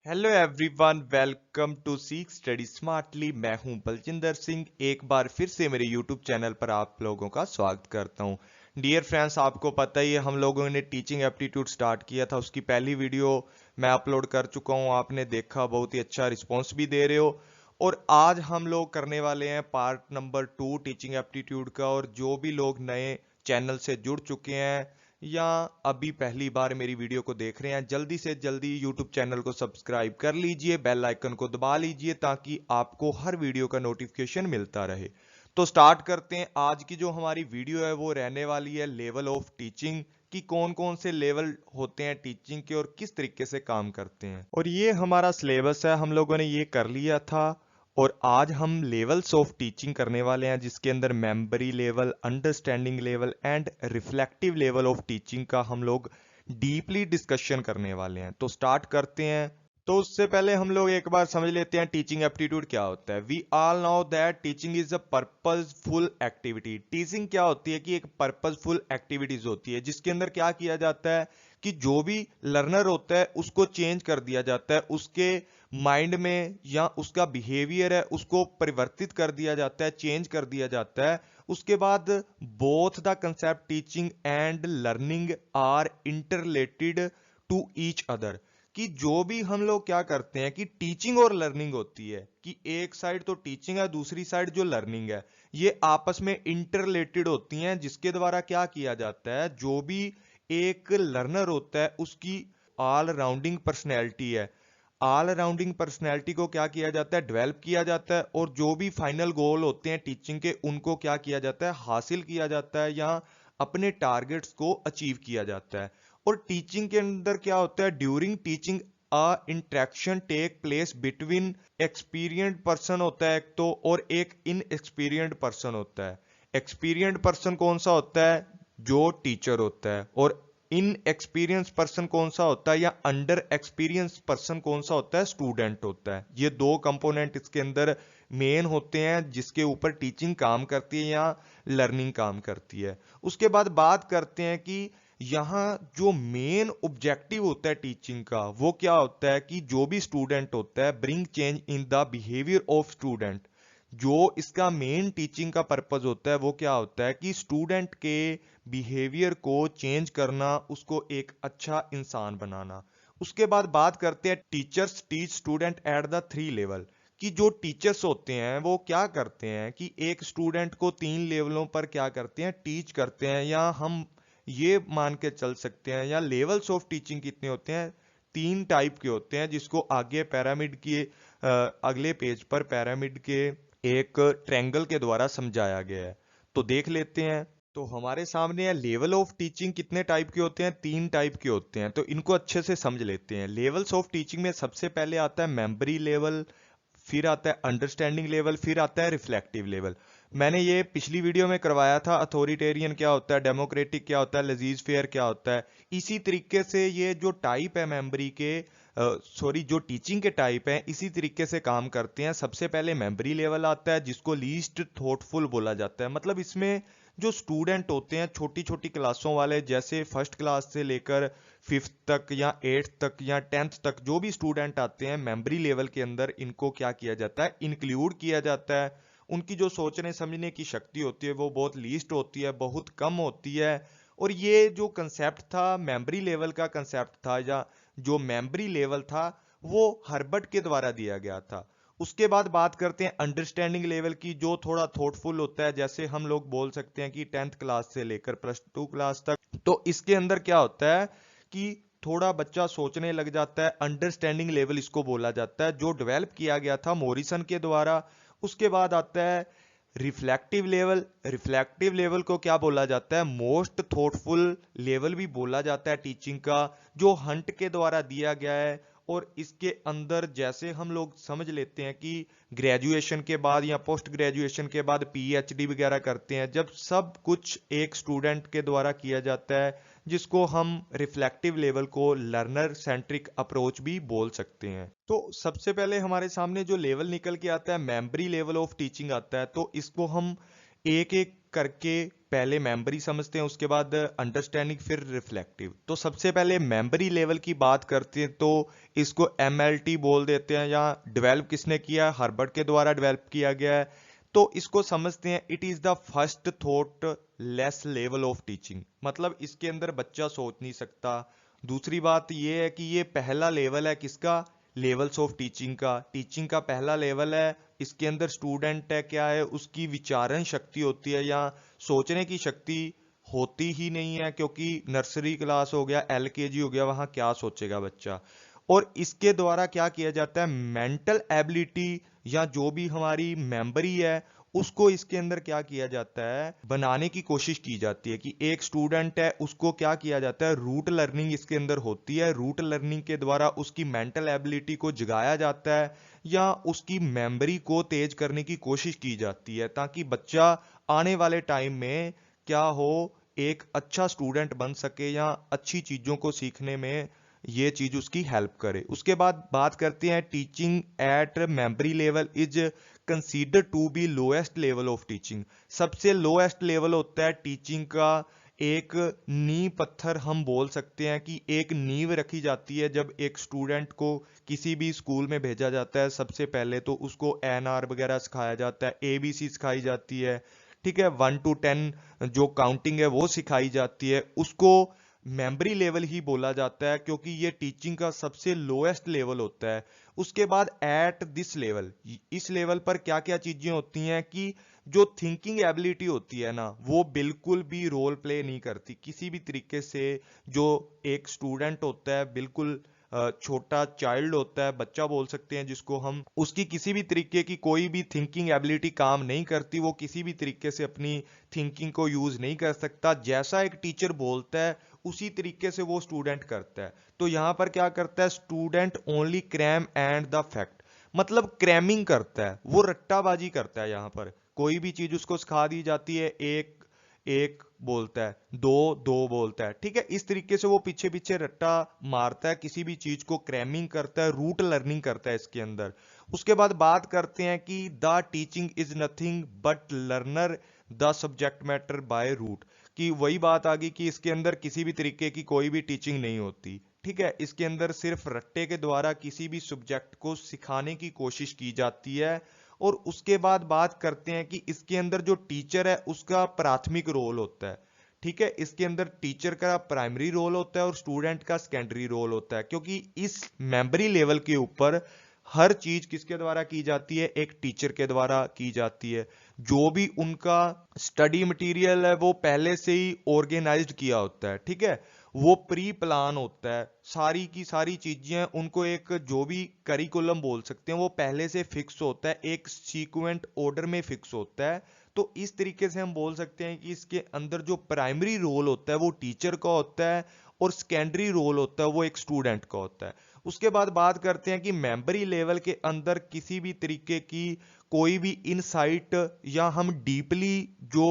Hello everyone, welcome to सीख study smartly. मैं हूं बलजिंदर सिंह। एक बार फिर से मेरे यूट्यूब चैनल पर आप लोगों का स्वागत करता हूं। डियर फ्रेंड्स, आपको पता ही है हम लोगों ने टीचिंग एप्टीट्यूड स्टार्ट किया था। उसकी पहली वीडियो मैं अपलोड कर चुका हूं, आपने देखा, बहुत ही अच्छा रिस्पॉन्स भी दे रहे हो। और आज हम लोग करने वाले हैं पार्ट नंबर 2 टीचिंग एप्टीट्यूड का। और जो भी लोग नए चैनल से जुड़ चुके हैं या अभी पहली बार मेरी वीडियो को देख रहे हैं, जल्दी से जल्दी YouTube चैनल को सब्सक्राइब कर लीजिए, बेल आइकन को दबा लीजिए ताकि आपको हर वीडियो का नोटिफिकेशन मिलता रहे। तो स्टार्ट करते हैं। आज की जो हमारी वीडियो है वो रहने वाली है लेवल ऑफ टीचिंग कि कौन कौन से लेवल होते हैं टीचिंग के और किस तरीके से काम करते हैं। और ये हमारा सिलेबस है, हम लोगों ने ये कर लिया था। और आज हम लेवल्स ऑफ टीचिंग करने वाले हैं जिसके अंदर memory level, understanding level and reflective level of teaching का हम लोग डीपली डिस्कशन करने वाले हैं। तो स्टार्ट करते हैं। तो उससे पहले हम लोग एक बार समझ लेते हैं टीचिंग एप्टीट्यूड क्या होता है। We all know that teaching is a purposeful activity. Teaching क्या होती है कि एक पर्पसफुल एक्टिविटीज होती है जिसके अंदर क्या किया जाता है कि जो भी लर्नर होता है उसको चेंज कर दिया जाता है, उसके माइंड में या उसका बिहेवियर है उसको परिवर्तित कर दिया जाता है, चेंज कर दिया जाता है। उसके बाद both the concept teaching and learning are interrelated to each other. कि जो भी हम लोग क्या करते हैं कि टीचिंग और लर्निंग होती है कि एक साइड तो टीचिंग है, दूसरी साइड जो लर्निंग है, ये आपस में इंटरलेटेड होती हैं। जिसके द्वारा क्या किया जाता है, जो भी एक लर्नर होता है उसकी ऑल राउंडिंग पर्सनैलिटी है, ऑल राउंडिंग पर्सनैलिटी को क्या किया जाता है, डेवलप किया जाता है। और जो भी फाइनल गोल होते हैं टीचिंग के, उनको क्या किया जाता है, हासिल किया जाता है या अपने टारगेट्स को अचीव किया जाता है। और टीचिंग के अंदर क्या होता है, during teaching a interaction take place between experienced person होता है एक तो, और एक इनएक्सपीरियंस्ड पर्सन होता है। एक्सपीरियंस्ड पर्सन कौन सा होता है, जो टीचर होता है। और इन एक्सपीरियंस पर्सन कौन सा होता है या अंडर एक्सपीरियंस पर्सन कौन सा होता है, स्टूडेंट होता है। ये दो कंपोनेंट इसके अंदर मेन होते हैं जिसके ऊपर टीचिंग काम करती है या लर्निंग काम करती है। उसके बाद बात करते हैं कि यहाँ जो मेन ऑब्जेक्टिव होता है टीचिंग का वो क्या होता है कि जो भी स्टूडेंट होता है, bring change in the behaviour of student. जो इसका मेन टीचिंग का पर्पज होता है वो क्या होता है कि स्टूडेंट के बिहेवियर को चेंज करना, उसको एक अच्छा इंसान बनाना। उसके बाद बात करते हैं teachers teach student at the 3 level. कि जो टीचर्स होते हैं वो क्या करते हैं कि एक स्टूडेंट को 3 लेवलों पर क्या करते हैं, टीच करते हैं। या हम ये मान के चल सकते हैं, या लेवल्स ऑफ टीचिंग कितने होते हैं, 3 टाइप के होते हैं, जिसको आगे पैरामिड के अगले पेज पर पैरामिड के एक ट्रायंगल के द्वारा समझाया गया है। तो देख लेते हैं। तो हमारे सामने है लेवल ऑफ टीचिंग कितने टाइप के होते हैं, 3 टाइप के होते हैं। तो इनको अच्छे से समझ लेते हैं। लेवल्स ऑफ टीचिंग में सबसे पहले आता है मेमोरी लेवल, फिर आता है अंडरस्टैंडिंग लेवल, फिर आता है रिफ्लेक्टिव लेवल। मैंने ये पिछली वीडियो में करवाया था, अथॉरिटेरियन क्या होता है, डेमोक्रेटिक क्या होता है, लजीज फेयर क्या होता है। इसी तरीके से ये जो टाइप है मेमोरी के, जो टीचिंग के टाइप हैं, इसी तरीके से काम करते हैं। सबसे पहले मेमोरी लेवल आता है जिसको लीस्ट थॉटफुल बोला जाता है। मतलब इसमें जो स्टूडेंट होते हैं छोटी छोटी क्लासों वाले, जैसे फर्स्ट क्लास से लेकर 5th तक या 8th तक या 10th तक जो भी स्टूडेंट आते हैं, मेमोरी लेवल के अंदर इनको क्या किया जाता है, इंक्लूड किया जाता है। उनकी जो सोचने समझने की शक्ति होती है वो बहुत लीस्ट होती है, बहुत कम होती है। और ये जो कंसेप्ट था मेमोरी लेवल का कंसेप्ट था, या जो मेमोरी लेवल था, वो हर्बर्ट के द्वारा दिया गया था। उसके बाद बात करते हैं अंडरस्टैंडिंग लेवल की, जो थोड़ा थॉटफुल होता है। जैसे हम लोग बोल सकते हैं कि 10th क्लास से लेकर +2 क्लास तक। तो इसके अंदर क्या होता है कि थोड़ा बच्चा सोचने लग जाता है। अंडरस्टैंडिंग लेवल इसको बोला जाता है, जो डेवलप किया गया था मॉरिसन के द्वारा। उसके बाद आता है रिफ्लेक्टिव लेवल। रिफ्लेक्टिव लेवल को क्या बोला जाता है, मोस्ट थॉटफुल लेवल भी बोला जाता है टीचिंग का, जो हंट के द्वारा दिया गया है। और इसके अंदर जैसे हम लोग समझ लेते हैं कि ग्रेजुएशन के बाद या पोस्ट ग्रेजुएशन के बाद पीएचडी वगैरह करते हैं, जब सब कुछ एक स्टूडेंट के द्वारा किया जाता है, जिसको हम रिफ्लेक्टिव लेवल को लर्नर सेंट्रिक अप्रोच भी बोल सकते हैं। तो सबसे पहले हमारे सामने जो लेवल निकल के आता है, मेमोरी लेवल ऑफ टीचिंग आता है। तो इसको हम एक एक करके पहले मेमोरी समझते हैं, उसके बाद अंडरस्टैंडिंग, फिर रिफ्लेक्टिव। तो सबसे पहले मेमोरी लेवल की बात करते हैं तो इसको एमएलटी बोल देते हैं, या डेवलप किसने किया, हर्बर्ट के द्वारा डेवलप किया गया है। तो इसको समझते हैं, it is the first thought less level of teaching. मतलब इसके अंदर बच्चा सोच नहीं सकता। दूसरी बात ये है कि ये पहला लेवल है किसका, लेवल्स ऑफ टीचिंग का पहला लेवल है। इसके अंदर स्टूडेंट है क्या है, उसकी विचारण शक्ति होती है या सोचने की शक्ति होती ही नहीं है, क्योंकि नर्सरी क्लास हो गया, एलकेजी हो गया, वहां क्या सोचेगा बच्चा। और इसके द्वारा क्या किया जाता है, मेंटल एबिलिटी या जो भी हमारी मेमोरी है उसको इसके अंदर क्या किया जाता है, बनाने की कोशिश की जाती है। कि एक स्टूडेंट है उसको क्या किया जाता है, रूट लर्निंग इसके अंदर होती है। रूट लर्निंग के द्वारा उसकी मेंटल एबिलिटी को जगाया जाता है या उसकी मेमोरी को तेज करने की कोशिश की जाती है, ताकि बच्चा आने वाले टाइम में क्या हो, एक अच्छा स्टूडेंट बन सके या अच्छी चीजों को सीखने में ये चीज उसकी हेल्प करे। उसके बाद बात करते हैं teaching at memory level is consider to be lowest level of teaching. सबसे लोएस्ट लेवल होता है टीचिंग का, एक नींव पत्थर हम बोल सकते हैं कि एक नींव रखी जाती है जब एक स्टूडेंट को किसी भी स्कूल में भेजा जाता है। सबसे पहले तो उसको एनआर वगैरह सिखाया जाता है, एबीसी सिखाई जाती है, ठीक है, 1 to 10 जो काउंटिंग है वो सिखाई जाती है। उसको मेमोरी लेवल ही बोला जाता है क्योंकि ये टीचिंग का सबसे लोएस्ट लेवल होता है। उसके बाद एट दिस लेवल, इस लेवल पर क्या क्या चीजें होती हैं कि जो थिंकिंग एबिलिटी होती है ना, वो बिल्कुल भी रोल प्ले नहीं करती किसी भी तरीके से। जो एक स्टूडेंट होता है, बिल्कुल छोटा चाइल्ड होता है, बच्चा बोल सकते हैं जिसको हम, उसकी किसी भी तरीके की कोई भी थिंकिंग एबिलिटी काम नहीं करती। वो किसी भी तरीके से अपनी थिंकिंग को यूज नहीं कर सकता। जैसा एक टीचर बोलता है उसी तरीके से वो स्टूडेंट करता है। तो यहां पर क्या करता है, student only cram and the fact, मतलब क्रैमिंग करता है, वो रट्टाबाजी करता है। यहां पर कोई भी चीज उसको सिखा दी जाती है, एक एक बोलता है, दो दो बोलता है, ठीक है, इस तरीके से वो पीछे पीछे रट्टा मारता है, किसी भी चीज को क्रैमिंग करता है, रूट लर्निंग करता है इसके अंदर। उसके बाद बात करते हैं कि the teaching is nothing but learner the subject matter by rote. कि वही बात आ गई कि इसके अंदर किसी भी तरीके की कोई भी टीचिंग नहीं होती, ठीक है। इसके अंदर सिर्फ रट्टे के द्वारा किसी भी सब्जेक्ट को सिखाने की कोशिश की जाती है। और उसके बाद बात करते हैं कि इसके अंदर जो टीचर है उसका प्राथमिक रोल होता है, ठीक है। इसके अंदर टीचर का प्राइमरी रोल होता है और स्टूडेंट का सेकेंडरी रोल होता है, क्योंकि इस मेमोरी लेवल के ऊपर हर चीज किसके द्वारा की जाती है, एक टीचर के द्वारा की जाती है। जो भी उनका स्टडी मटेरियल है वो पहले से ही ऑर्गेनाइज्ड किया होता है, ठीक है, वो प्री प्लान होता है। सारी की सारी चीजें उनको एक जो भी करिकुलम बोल सकते हैं वो पहले से फिक्स होता है, एक सीक्वेंट ऑर्डर में फिक्स होता है। तो इस तरीके से हम बोल सकते हैं कि इसके अंदर जो प्राइमरी रोल होता है वो टीचर का होता है और सेकेंडरी रोल होता है वो एक स्टूडेंट का होता है। उसके बाद बात करते हैं कि मेमोरी लेवल के अंदर किसी भी तरीके की कोई भी इनसाइट या हम डीपली जो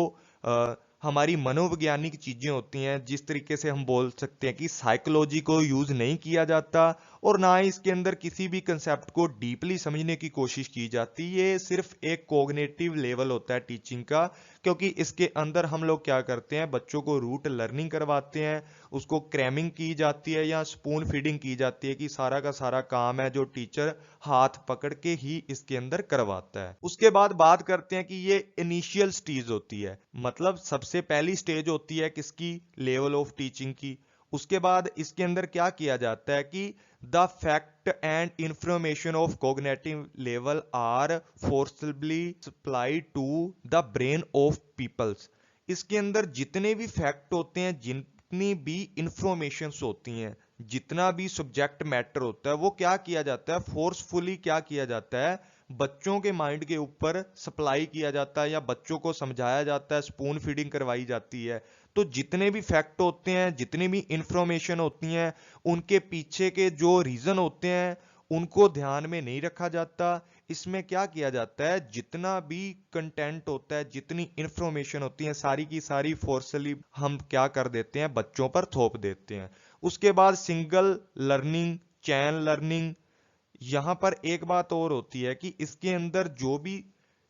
हमारी मनोवैज्ञानिक चीजें होती हैं, जिस तरीके से हम बोल सकते हैं कि साइकोलॉजी को यूज नहीं किया जाता और ना ही इसके अंदर किसी भी कंसेप्ट को डीपली समझने की कोशिश की जाती। ये सिर्फ एक कॉग्निटिव लेवल होता है टीचिंग का, क्योंकि इसके अंदर हम लोग क्या करते हैं, बच्चों को रूट लर्निंग करवाते हैं, उसको क्रैमिंग की जाती है या स्पून फीडिंग की जाती है कि सारा का सारा काम है जो टीचर हाथ पकड़ के ही इसके अंदर करवाता है। उसके बाद बात करते हैं कि ये इनिशियल स्टेज होती है, मतलब सबसे पहली स्टेज होती है किसकी, लेवल ऑफ टीचिंग की। उसके बाद इसके अंदर क्या किया जाता है कि the fact and information of cognitive level are forcibly supplied to the brain of peoples. इसके अंदर जितने भी फैक्ट होते हैं, जितनी भी इंफॉर्मेशंस होती हैं, जितना भी सब्जेक्ट मैटर होता है, वो क्या किया जाता है, फोर्सफुली क्या किया जाता है, बच्चों के माइंड के ऊपर सप्लाई किया जाता है या बच्चों को समझाया जाता है, स्पून फीडिंग करवाई जाती है। तो जितने भी फैक्ट होते हैं, जितनी भी इंफॉर्मेशन होती हैं, उनके पीछे के जो रीजन होते हैं उनको ध्यान में नहीं रखा जाता। इसमें क्या किया जाता है, जितना भी कंटेंट होता है, जितनी इंफॉर्मेशन होती है, सारी की सारी फोर्सली हम क्या कर देते हैं, बच्चों पर थोप देते हैं। उसके बाद सिंगल लर्निंग, चैन लर्निंग। यहां पर एक बात और होती है कि इसके अंदर जो भी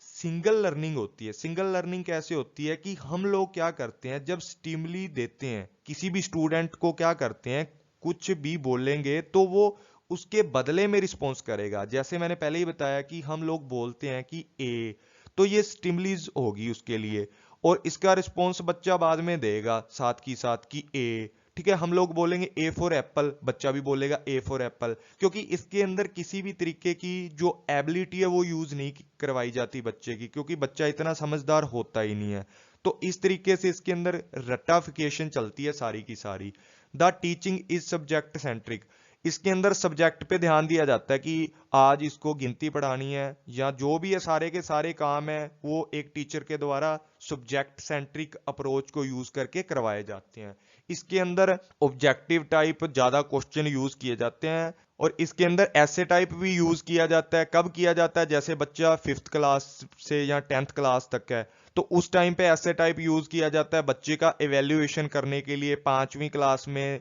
सिंगल लर्निंग होती है। सिंगल लर्निंग कैसे होती है कि हम लोग क्या करते हैं, जब स्टिमुली देते हैं किसी भी स्टूडेंट को, क्या करते हैं, कुछ भी बोलेंगे तो वो उसके बदले में रिस्पॉन्स करेगा। जैसे मैंने पहले ही बताया कि हम लोग बोलते हैं कि ए, तो ये स्टिमुलीज होगी उसके लिए, और इसका रिस्पॉन्स बच्चा बाद में देगा साथ की साथ कि ए। ठीक है, हम लोग बोलेंगे ए फॉर एप्पल, बच्चा भी बोलेगा ए फॉर एप्पल, क्योंकि इसके अंदर किसी भी तरीके की जो एबिलिटी है वो यूज नहीं करवाई जाती बच्चे की, क्योंकि बच्चा इतना समझदार होता ही नहीं है। तो इस तरीके से इसके अंदर रट्टाफिकेशन चलती है सारी की सारी। The teaching is subject centric, इसके अंदर सब्जेक्ट पे ध्यान दिया जाता है कि आज इसको गिनती पढ़ानी है या जो भी है, सारे के सारे काम है वो एक टीचर के द्वारा सब्जेक्ट सेंट्रिक अप्रोच को यूज करके करवाए जाते हैं। इसके अंदर ऑब्जेक्टिव टाइप ज्यादा क्वेश्चन यूज किए जाते हैं, और इसके अंदर ऐसे टाइप भी यूज किया जाता है। कब किया जाता है, जैसे बच्चा 5th क्लास से या 10th क्लास तक है तो उस टाइम पे ऐसे टाइप यूज किया जाता है बच्चे का एवेल्युएशन करने के लिए। 5वीं क्लास में,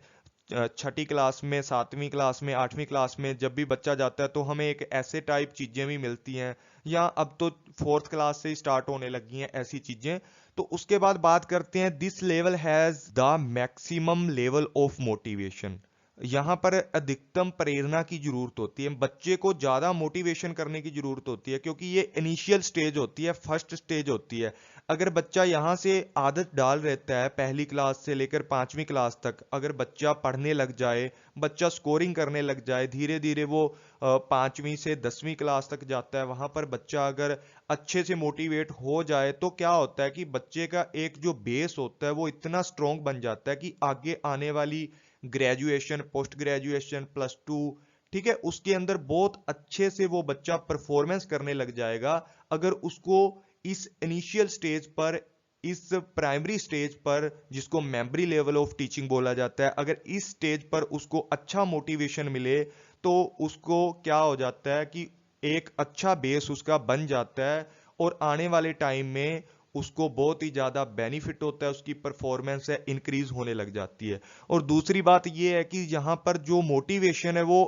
6ठी क्लास में, 7वीं क्लास में, 8वीं क्लास में जब भी बच्चा जाता है तो हमें एक ऐसे टाइप चीजें भी मिलती हैं, या अब तो 4th क्लास से ही स्टार्ट होने लगी हैं ऐसी चीजें। तो उसके बाद बात करते हैं, this level has the maximum level of motivation. यहाँ पर अधिकतम प्रेरणा की जरूरत होती है, बच्चे को ज्यादा मोटिवेशन करने की जरूरत होती है, क्योंकि ये इनिशियल स्टेज होती है, फर्स्ट स्टेज होती है। अगर बच्चा यहाँ से आदत डाल रहता है, पहली क्लास से लेकर 5वीं क्लास तक अगर बच्चा पढ़ने लग जाए, बच्चा स्कोरिंग करने लग जाए, धीरे धीरे वो 5वीं से 10वीं क्लास तक जाता है, वहां पर बच्चा अगर अच्छे से मोटिवेट हो जाए तो क्या होता है कि बच्चे का एक जो बेस होता है वो इतना स्ट्रोंग बन जाता है कि आगे आने वाली ग्रेजुएशन, पोस्ट ग्रेजुएशन, +2, ठीक है, उसके अंदर बहुत अच्छे से वो बच्चा परफॉर्मेंस करने लग जाएगा। अगर उसको इस इनिशियल स्टेज पर, इस प्राइमरी स्टेज पर, जिसको मेमोरी लेवल ऑफ टीचिंग बोला जाता है, अगर इस स्टेज पर उसको अच्छा मोटिवेशन मिले तो उसको क्या हो जाता है कि एक अच्छा बेस उसका बन जाता है, और आने वाले टाइम में उसको बहुत ही ज्यादा बेनिफिट होता है, उसकी परफॉर्मेंस है इंक्रीज होने लग जाती है। और दूसरी बात यह है कि यहां पर जो मोटिवेशन है वो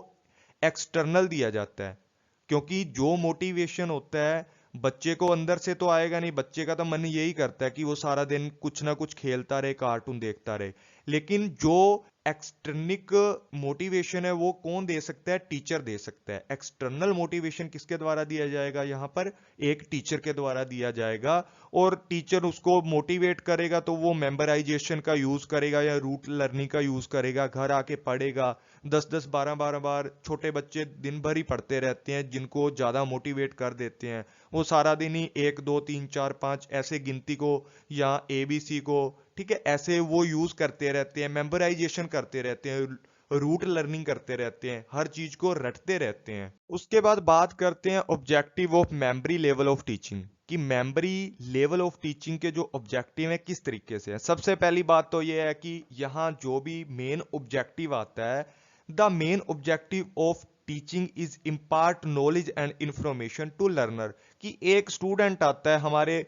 एक्सटर्नल दिया जाता है, क्योंकि जो मोटिवेशन होता है बच्चे को अंदर से तो आएगा नहीं, बच्चे का तो मन यही करता है कि वो सारा दिन कुछ ना कुछ खेलता रहे, कार्टून देखता रहे। लेकिन जो एक्सटर्निक मोटिवेशन है वो कौन दे सकता है, टीचर दे सकता है। एक्सटर्नल मोटिवेशन किसके द्वारा दिया जाएगा, यहां पर एक टीचर के द्वारा दिया जाएगा, और टीचर उसको मोटिवेट करेगा तो वो मेमोराइजेशन का यूज करेगा या रूट लर्निंग का यूज करेगा, घर आके पढ़ेगा। 10-10, 12-12 बार छोटे बच्चे दिन भर ही पढ़ते रहते हैं, जिनको ज्यादा मोटिवेट कर देते हैं वो सारा दिन ही 1 2 3 4 5 ऐसे गिनती को या ABC को, ठीक है, ऐसे वो यूज करते रहते हैं, मेमोराइजेशन करते रहते हैं, रूट लर्निंग करते रहते हैं, हर चीज को रटते रहते हैं। उसके बाद बात करते हैं objective of memory level of teaching, कि मेमोरी लेवल ऑफ टीचिंग के जो ऑब्जेक्टिव है किस तरीके से है। सबसे पहली बात तो ये है कि यहाँ जो भी मेन ऑब्जेक्टिव आता है, the main objective of teaching is impart knowledge and information to learner, कि एक स्टूडेंट आता है हमारे,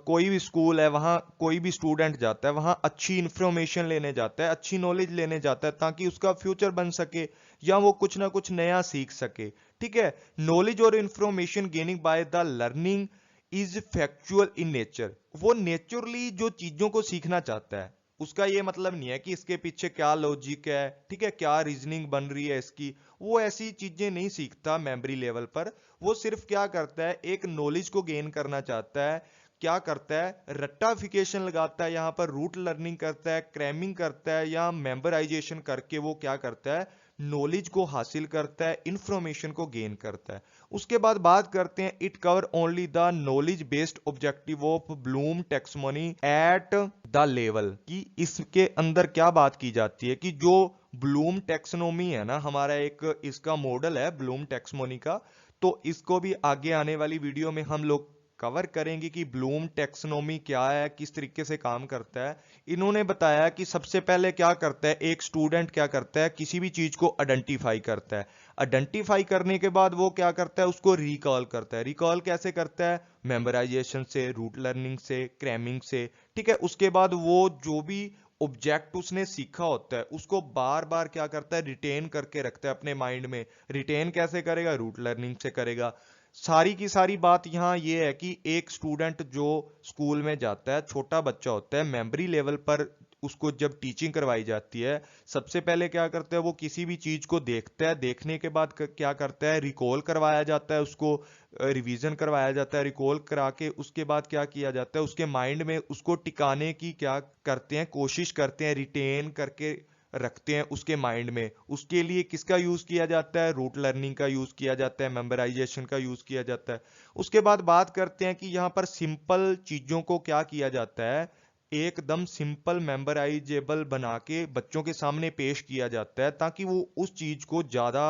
कोई भी स्कूल है वहां कोई भी स्टूडेंट जाता है, वहां अच्छी इंफॉर्मेशन लेने जाता है, अच्छी नॉलेज लेने जाता है, ताकि उसका फ्यूचर बन सके या वो कुछ ना कुछ नया सीख सके। ठीक है, नॉलेज और information gaining by the learning is factual in nature, वो नेचुरली जो चीजों को सीखना चाहता है, उसका ये मतलब नहीं है कि इसके पीछे क्या लॉजिक है, ठीक है, क्या रीजनिंग बन रही है इसकी, वो ऐसी चीजें नहीं सीखता मेमोरी लेवल पर। वो सिर्फ क्या करता है, एक नॉलेज को गेन करना चाहता है, क्या करता है, रट्टाफिकेशन लगाता है, यहां पर रूट लर्निंग करता है, क्रैमिंग करता है, या मेमोराइजेशन करके वो क्या करता है, नॉलेज को हासिल करता है, इंफॉर्मेशन को गेन करता है। उसके बाद बात करते हैं, it cover only the knowledge based objective of Bloom taxonomy at the level, कि इसके अंदर क्या बात की जाती है कि जो ब्लूम टैक्सोनॉमी है ना, हमारा एक इसका मॉडल है ब्लूम टैक्सोनॉमी का, तो इसको भी आगे आने वाली वीडियो में हम लोग कवर करेंगे कि ब्लूम टैक्सोनॉमी क्या है, किस तरीके से काम करता है। इन्होंने बताया कि सबसे पहले क्या करता है, एक स्टूडेंट क्या करता है, किसी भी चीज को आइडेंटिफाई करता है, आइडेंटिफाई करने के बाद वो क्या करता है, उसको रिकॉल करता है। रिकॉल कैसे करता है, मेमोराइजेशन से, रूट लर्निंग से, क्रैमिंग से, ठीक है। उसके बाद वो जो भी ऑब्जेक्ट उसने सीखा होता है उसको बार बार क्या करता है, रिटेन करके रखता है अपने माइंड में। रिटेन कैसे करेगा, रूट लर्निंग से करेगा। सारी की सारी बात यहाँ ये है कि एक स्टूडेंट जो स्कूल में जाता है, छोटा बच्चा होता है, मेमोरी लेवल पर उसको जब टीचिंग करवाई जाती है, सबसे पहले क्या करता है, वो किसी भी चीज को देखता है, देखने के बाद क्या करता है, रिकॉल करवाया जाता है, उसको रिवीजन करवाया जाता है, रिकॉल करा के उसके बाद क्या किया जाता है, उसके माइंड में उसको टिकाने की क्या करते हैं, कोशिश करते हैं, रिटेन करके रखते हैं उसके माइंड में। उसके लिए किसका यूज किया जाता है, रूट लर्निंग का यूज किया जाता है, मेमोराइजेशन का यूज किया जाता है। उसके बाद बात करते हैं कि यहाँ पर सिंपल चीजों को क्या किया जाता है, एकदम सिंपल मेमोराइजेबल बना के बच्चों के सामने पेश किया जाता है, ताकि वो उस चीज को ज्यादा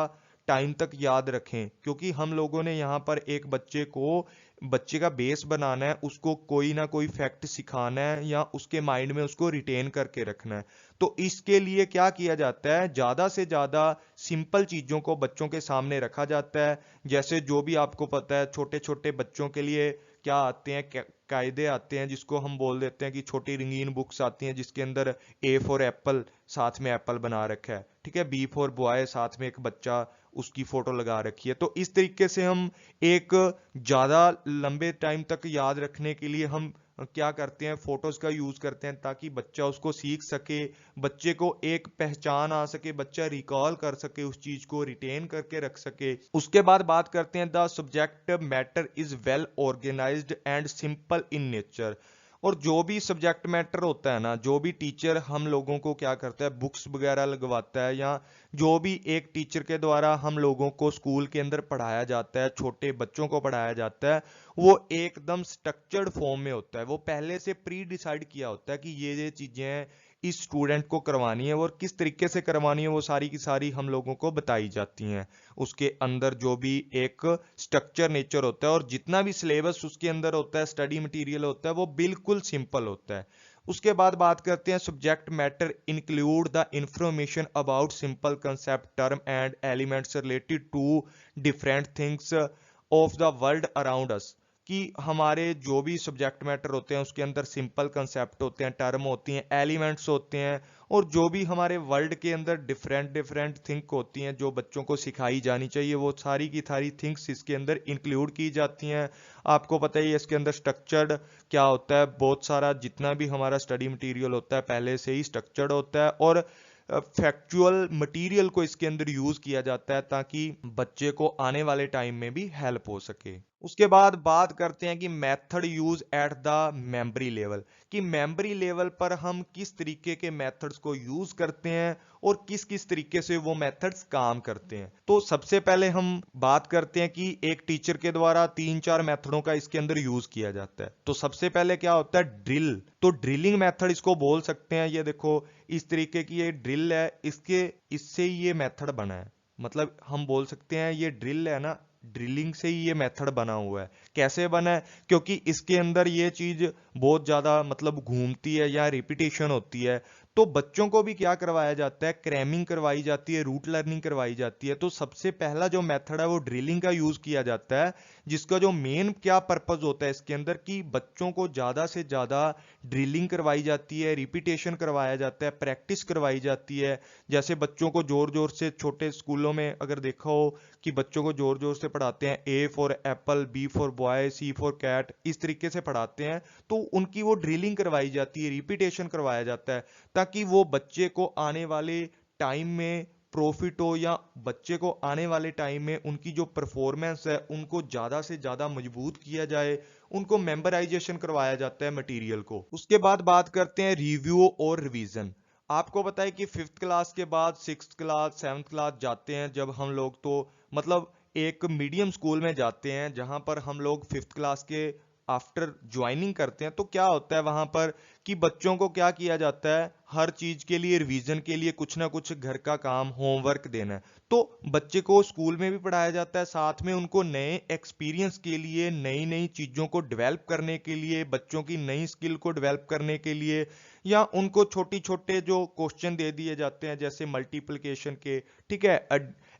टाइम तक याद रखें। क्योंकि हम लोगों ने यहाँ पर एक बच्चे का बेस बनाना है, उसको कोई ना कोई फैक्ट सिखाना है या उसके माइंड में उसको रिटेन करके रखना है। तो इसके लिए क्या किया जाता है, ज्यादा से ज्यादा सिंपल चीजों को बच्चों के सामने रखा जाता है। जैसे जो भी आपको पता है, छोटे छोटे बच्चों के लिए क्या आते हैं, कायदे आते हैं, जिसको हम बोल देते हैं कि छोटी रंगीन बुक्स आती हैं, जिसके अंदर ए फॉर एप्पल, साथ में एप्पल बना रखा है, ठीक है, बी फॉर बॉय, साथ में एक बच्चा उसकी फोटो लगा रखी है। तो इस तरीके से हम एक ज्यादा लंबे टाइम तक याद रखने के लिए हम क्या करते हैं, फोटोज का यूज करते हैं, ताकि बच्चा उसको सीख सके, बच्चे को एक पहचान आ सके, बच्चा रिकॉल कर सके, उस चीज को रिटेन करके रख सके। उसके बाद बात करते हैं, the subject matter is well organised and simple in nature. और जो भी सब्जेक्ट मैटर होता है ना, जो भी टीचर हम लोगों को क्या करता है, बुक्स वगैरह लगवाता है, या जो भी एक टीचर के द्वारा हम लोगों को स्कूल के अंदर पढ़ाया जाता है, छोटे बच्चों को पढ़ाया जाता है, वो एकदम स्ट्रक्चर्ड फॉर्म में होता है। वो पहले से प्री डिसाइड किया होता है कि ये चीजें इस स्टूडेंट को करवानी है और किस तरीके से करवानी है, वो सारी की सारी हम लोगों को बताई जाती हैं। उसके अंदर जो भी एक स्ट्रक्चर नेचर होता है और जितना भी सिलेबस उसके अंदर होता है, स्टडी मटेरियल होता है, वो बिल्कुल सिंपल होता है। उसके बाद बात करते हैं, subject matter include the information about simple concept, term and elements related to different things of the world around us. कि हमारे जो भी सब्जेक्ट मैटर होते हैं उसके अंदर सिंपल कंसेप्ट होते हैं, टर्म होती हैं, एलिमेंट्स होते हैं, और जो भी हमारे वर्ल्ड के अंदर डिफरेंट डिफरेंट थिंक होती हैं जो बच्चों को सिखाई जानी चाहिए, वो सारी की सारी थिंग्स इसके अंदर इंक्लूड की जाती हैं। आपको पता ही है इसके अंदर स्ट्रक्चर्ड क्या होता है, बहुत सारा जितना भी हमारा स्टडी मटेरियल होता है पहले से ही स्ट्रक्चर्ड होता है, और फैक्चुअल मटेरियल को इसके अंदर यूज किया जाता है ताकि बच्चे को आने वाले टाइम में भी हेल्प हो सके। उसके बाद बात करते हैं कि method use at the memory level, कि मेमोरी लेवल पर हम किस तरीके के मेथड्स को यूज करते हैं और किस किस तरीके से वो मेथड्स काम करते हैं। तो सबसे पहले हम बात करते हैं कि एक टीचर के द्वारा 3-4 मेथडों का इसके अंदर यूज किया जाता है। तो सबसे पहले क्या होता है, ड्रिल। तो ड्रिलिंग मेथड इसको बोल सकते हैं। ये देखो इस तरीके की ये ड्रिल है, इससे ये मेथड बना है। मतलब हम बोल सकते हैं ये ड्रिल है ना, ड्रिलिंग से ही ये मेथड बना हुआ है। कैसे बना है, क्योंकि इसके अंदर ये चीज बहुत ज्यादा मतलब घूमती है या रिपीटेशन होती है। तो बच्चों को भी क्या करवाया जाता है, क्रैमिंग करवाई जाती है, रूट लर्निंग करवाई जाती है। तो सबसे पहला जो मेथड है वो ड्रिलिंग का यूज किया जाता है, जिसका जो मेन क्या पर्पज होता है इसके अंदर, कि बच्चों को ज्यादा से ज्यादा ड्रिलिंग करवाई जाती है, रिपीटेशन करवाया जाता है, प्रैक्टिस करवाई जाती है। जैसे बच्चों को जोर जोर से, छोटे स्कूलों में अगर देखा हो कि बच्चों को जोर जोर से पढ़ाते हैं, A for apple, B for boy, C for cat, इस तरीके से पढ़ाते हैं, तो उनकी वो ड्रिलिंग करवाई जाती है, रिपीटेशन करवाया जाता है, ताकि वो बच्चे को आने वाले टाइम में प्रॉफिट हो, या बच्चे को आने वाले टाइम में उनकी जो परफॉर्मेंस है उनको ज्यादा से ज्यादा मजबूत किया जाए। उनको मेमोराइजेशन करवाया जाता है मटेरियल को। उसके बाद बात करते हैं रिव्यू और रिवीजन। आपको पता है कि 5th क्लास के बाद 6th क्लास 7th क्लास जाते हैं जब हम लोग, तो मतलब एक मीडियम स्कूल में जाते हैं जहां पर हम लोग 5th क्लास के आफ्टर ज्वाइनिंग करते हैं। तो क्या होता है वहां पर कि बच्चों को क्या किया जाता है, हर चीज के लिए रिवीजन के लिए कुछ ना कुछ घर का काम, होमवर्क देना है। तो बच्चे को स्कूल में भी पढ़ाया जाता है, साथ में उनको नए एक्सपीरियंस के लिए, नई नई चीजों को डेवलप करने के लिए, बच्चों की नई स्किल को डेवलप करने के लिए, या उनको छोटी छोटे जो क्वेश्चन दे दिए जाते हैं जैसे मल्टीप्लिकेशन के, ठीक है,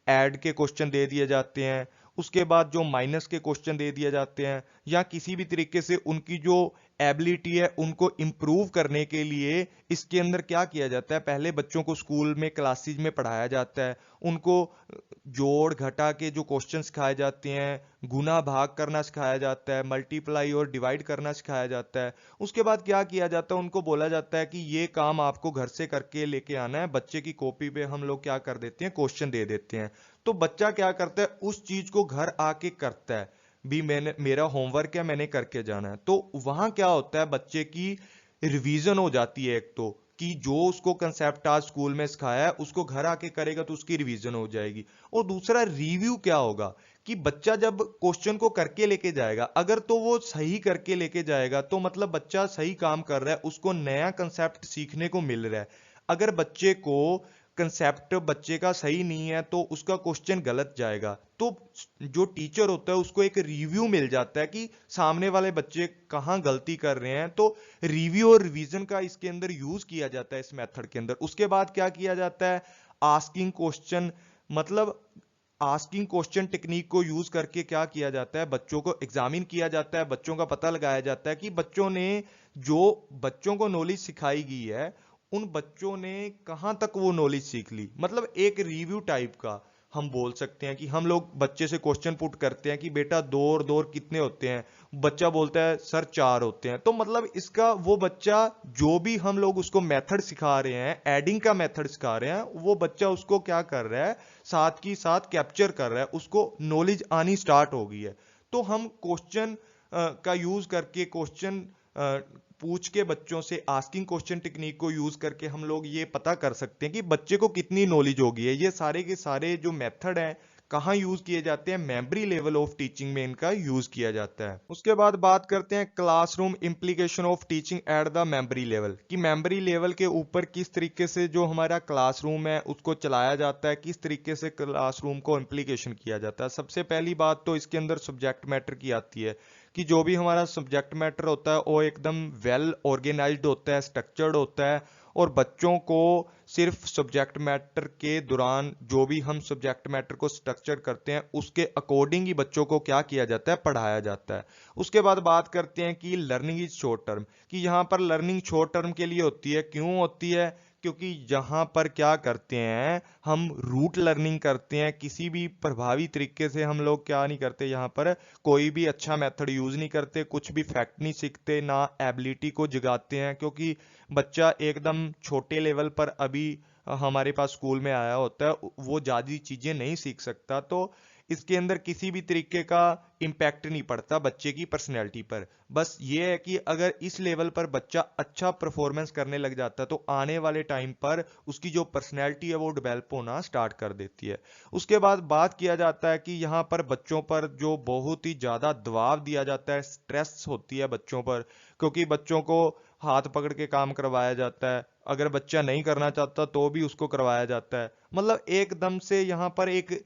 ऐड के क्वेश्चन दे दिए जाते हैं। उसके बाद जो माइनस के क्वेश्चन दे दिए जाते हैं, या किसी भी तरीके से उनकी जो एबिलिटी है उनको इम्प्रूव करने के लिए इसके अंदर क्या किया जाता है, पहले बच्चों को स्कूल में क्लासेज में पढ़ाया जाता है, उनको जोड़ घटा के जो क्वेश्चन सिखाए जाते हैं, गुना भाग करना सिखाया जाता है, मल्टीप्लाई और डिवाइड करना सिखाया जाता है। उसके बाद क्या किया जाता है, उनको बोला जाता है कि ये काम आपको घर से करके लेके आना है। बच्चे की कॉपी पे हम लोग क्या कर देते हैं, क्वेश्चन दे देते हैं। तो बच्चा क्या करता है, उस चीज को घर आके करता है, भी मैंने, मेरा होमवर्क है, मैंने करके जाना है। तो वहां क्या होता है, बच्चे की रिवीजन हो जाती है। एक तो कि जो उसको कंसेप्ट आज स्कूल में सिखाया है उसको घर आके करेगा तो उसकी रिवीजन हो जाएगी। और दूसरा रिव्यू क्या होगा कि बच्चा जब क्वेश्चन को करके लेके जाएगा, अगर तो वो सही करके लेके जाएगा तो मतलब बच्चा सही काम कर रहा है, उसको नया कंसेप्ट सीखने को मिल रहा है। अगर बच्चे को कंसेप्ट बच्चे का सही नहीं है तो उसका क्वेश्चन गलत जाएगा। तो जो टीचर होता है उसको एक रिव्यू मिल जाता है कि सामने वाले बच्चे कहाँ गलती कर रहे हैं। तो रिव्यू और रिवीजन का इसके अंदर यूज किया जाता है इस मेथड के अंदर। उसके बाद क्या किया जाता है, आस्किंग क्वेश्चन, मतलब आस्किंग क्वेश्चन टेक्निक को यूज करके क्या किया जाता है, बच्चों को एग्जामिन किया जाता है, बच्चों का पता लगाया जाता है कि बच्चों ने, जो बच्चों को नॉलेज सिखाई गई है, उन बच्चों ने कहां तक वो नॉलेज सीख ली। मतलब एक रिव्यू टाइप का हम बोल सकते हैं कि हम लोग बच्चे से क्वेश्चन पुट करते हैं कि बेटा 2 और 2 कितने होते हैं, बच्चा बोलता है सर 4 होते हैं। तो मतलब इसका वो बच्चा, जो भी हम लोग उसको मेथड सिखा रहे हैं, एडिंग का मेथड सिखा रहे हैं, वो बच्चा उसको क्या कर रहा है, साथ की साथ कैप्चर कर रहा है, उसको नॉलेज आनी स्टार्ट हो गई है। तो हम क्वेश्चन का यूज करके, क्वेश्चन पूछ के बच्चों से, आस्किंग क्वेश्चन टेक्निक को यूज करके हम लोग ये पता कर सकते हैं कि बच्चे को कितनी नॉलेज हो गई है। ये सारे के सारे जो मेथड हैं कहाँ यूज किए जाते हैं, मेमोरी लेवल ऑफ टीचिंग में इनका यूज किया जाता है। उसके बाद बात करते हैं classroom implication of teaching at the memory level, कि मेमोरी लेवल के ऊपर किस तरीके से जो हमारा क्लासरूम है उसको चलाया जाता है, किस तरीके से क्लासरूम को इंप्लीकेशन किया जाता है। सबसे पहली बात तो इसके अंदर सब्जेक्ट मैटर की आती है कि जो भी हमारा सब्जेक्ट मैटर होता है वो एकदम वेल ऑर्गेनाइज्ड होता है, स्ट्रक्चर्ड होता है। और बच्चों को सिर्फ सब्जेक्ट मैटर के दौरान, जो भी हम सब्जेक्ट मैटर को स्ट्रक्चर करते हैं उसके अकॉर्डिंग ही बच्चों को क्या किया जाता है, पढ़ाया जाता है। उसके बाद बात करते हैं कि लर्निंग इज शॉर्ट टर्म, कि यहाँ पर लर्निंग शॉर्ट टर्म के लिए होती है। क्यों होती है, क्योंकि यहाँ पर क्या करते हैं, हम रूट लर्निंग करते हैं। किसी भी प्रभावी तरीके से हम लोग क्या नहीं करते, यहाँ पर कोई भी अच्छा मेथड यूज नहीं करते, कुछ भी फैक्ट नहीं सीखते, ना एबिलिटी को जगाते हैं। क्योंकि बच्चा एकदम छोटे लेवल पर अभी हमारे पास स्कूल में आया होता है, वो ज्यादा चीजें नहीं सीख सकता। तो इसके अंदर किसी भी तरीके का इम्पैक्ट नहीं पड़ता बच्चे की पर्सनैलिटी पर। बस ये है कि अगर इस लेवल पर बच्चा अच्छा परफॉर्मेंस करने लग जाता है तो आने वाले टाइम पर उसकी जो पर्सनैलिटी है वो डेवलप होना स्टार्ट कर देती है। उसके बाद बात किया जाता है कि यहाँ पर बच्चों पर जो बहुत ही ज्यादा दबाव दिया जाता है, स्ट्रेस होती है बच्चों पर, क्योंकि बच्चों को हाथ पकड़ के काम करवाया जाता है। अगर बच्चा नहीं करना चाहता तो भी उसको करवाया जाता है। मतलब एकदम से यहाँ पर एक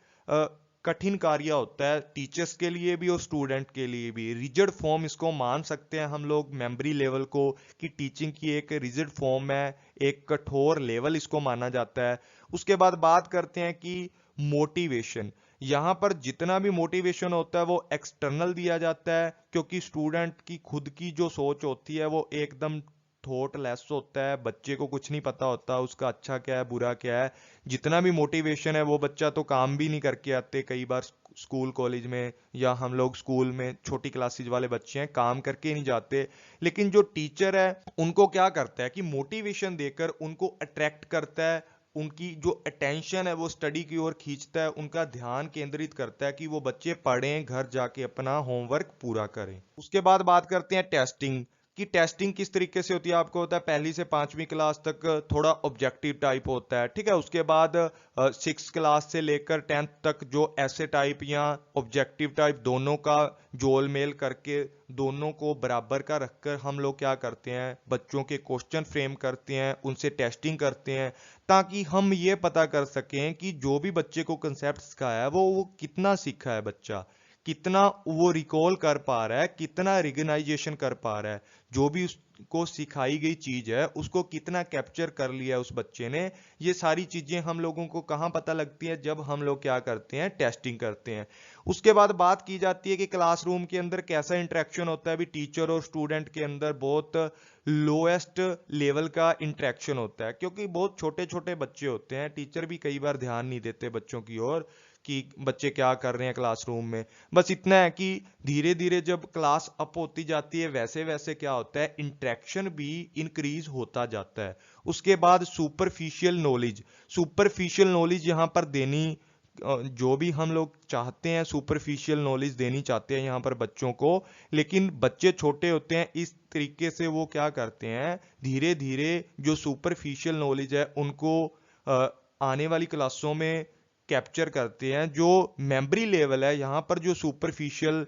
कठिन कार्य होता है, टीचर्स के लिए भी और स्टूडेंट के लिए भी। रिजिड फॉर्म इसको मान सकते हैं हम लोग मेमोरी लेवल को, कि टीचिंग की एक रिजिड फॉर्म है, एक कठोर लेवल इसको माना जाता है। उसके बाद बात करते हैं कि मोटिवेशन, यहाँ पर जितना भी मोटिवेशन होता है वो एक्सटर्नल दिया जाता है, क्योंकि स्टूडेंट की खुद की जो सोच होती है वो एकदम थॉट लेस होता है। बच्चे को कुछ नहीं पता होता उसका अच्छा क्या है, बुरा क्या है। जितना भी मोटिवेशन है वो बच्चा तो काम भी नहीं करके आते। कई बार स्कूल कॉलेज में या हम लोग स्कूल में छोटी क्लासेज वाले बच्चे हैं, काम करके नहीं जाते। लेकिन जो टीचर है उनको क्या करता है कि मोटिवेशन देकर उनको अट्रैक्ट करता है, उनकी जो अटेंशन है वो स्टडी की ओर खींचता है, उनका ध्यान केंद्रित करता है कि वो बच्चे पढ़ें, घर जाके अपना होमवर्क पूरा करें। उसके बाद बात करते हैं टेस्टिंग, कि टेस्टिंग किस तरीके से होती है। आपको होता है पहली से 5वीं क्लास तक थोड़ा ऑब्जेक्टिव टाइप होता है, ठीक है। उसके बाद 6 क्लास से लेकर 10th तक जो ऐसे टाइप या ऑब्जेक्टिव टाइप दोनों का जोल मेल करके, दोनों को बराबर का रखकर हम लोग क्या करते हैं, बच्चों के क्वेश्चन फ्रेम करते हैं, उनसे टेस्टिंग करते हैं, ताकि हम ये पता कर सकें कि जो भी बच्चे को कंसेप्ट सिखाया है वो कितना सीखा है बच्चा, कितना वो रिकॉल कर पा रहा है, कितना रिकग्नाइजेशन कर पा रहा है, जो भी उसको सिखाई गई चीज है उसको कितना कैप्चर कर लिया है उस बच्चे ने। ये सारी चीजें हम लोगों को कहाँ पता लगती है, जब हम लोग क्या करते हैं, टेस्टिंग करते हैं। उसके बाद बात की जाती है कि क्लासरूम के अंदर कैसा इंटरेक्शन होता है। अभी टीचर और स्टूडेंट के अंदर बहुत लोएस्ट लेवल का इंटरेक्शन होता है, क्योंकि बहुत छोटे छोटे बच्चे होते हैं। टीचर भी कई बार ध्यान नहीं देते बच्चों की ओर कि बच्चे क्या कर रहे हैं क्लासरूम में। बस इतना है कि धीरे धीरे जब क्लास अप होती जाती है वैसे वैसे क्या होता है, इंटरेक्शन भी इंक्रीज होता जाता है। उसके बाद सुपरफिशियल नॉलेज, सुपरफिशियल नॉलेज यहाँ पर देनी, जो भी हम लोग चाहते हैं सुपरफिशियल नॉलेज देनी चाहते हैं यहाँ पर बच्चों को, लेकिन बच्चे छोटे होते हैं इस तरीके से वो क्या करते हैं, धीरे धीरे जो सुपरफिशियल नॉलेज है उनको आने वाली क्लासों में कैप्चर करते हैं। जो मेमोरी लेवल है यहाँ पर, जो सुपरफिशियल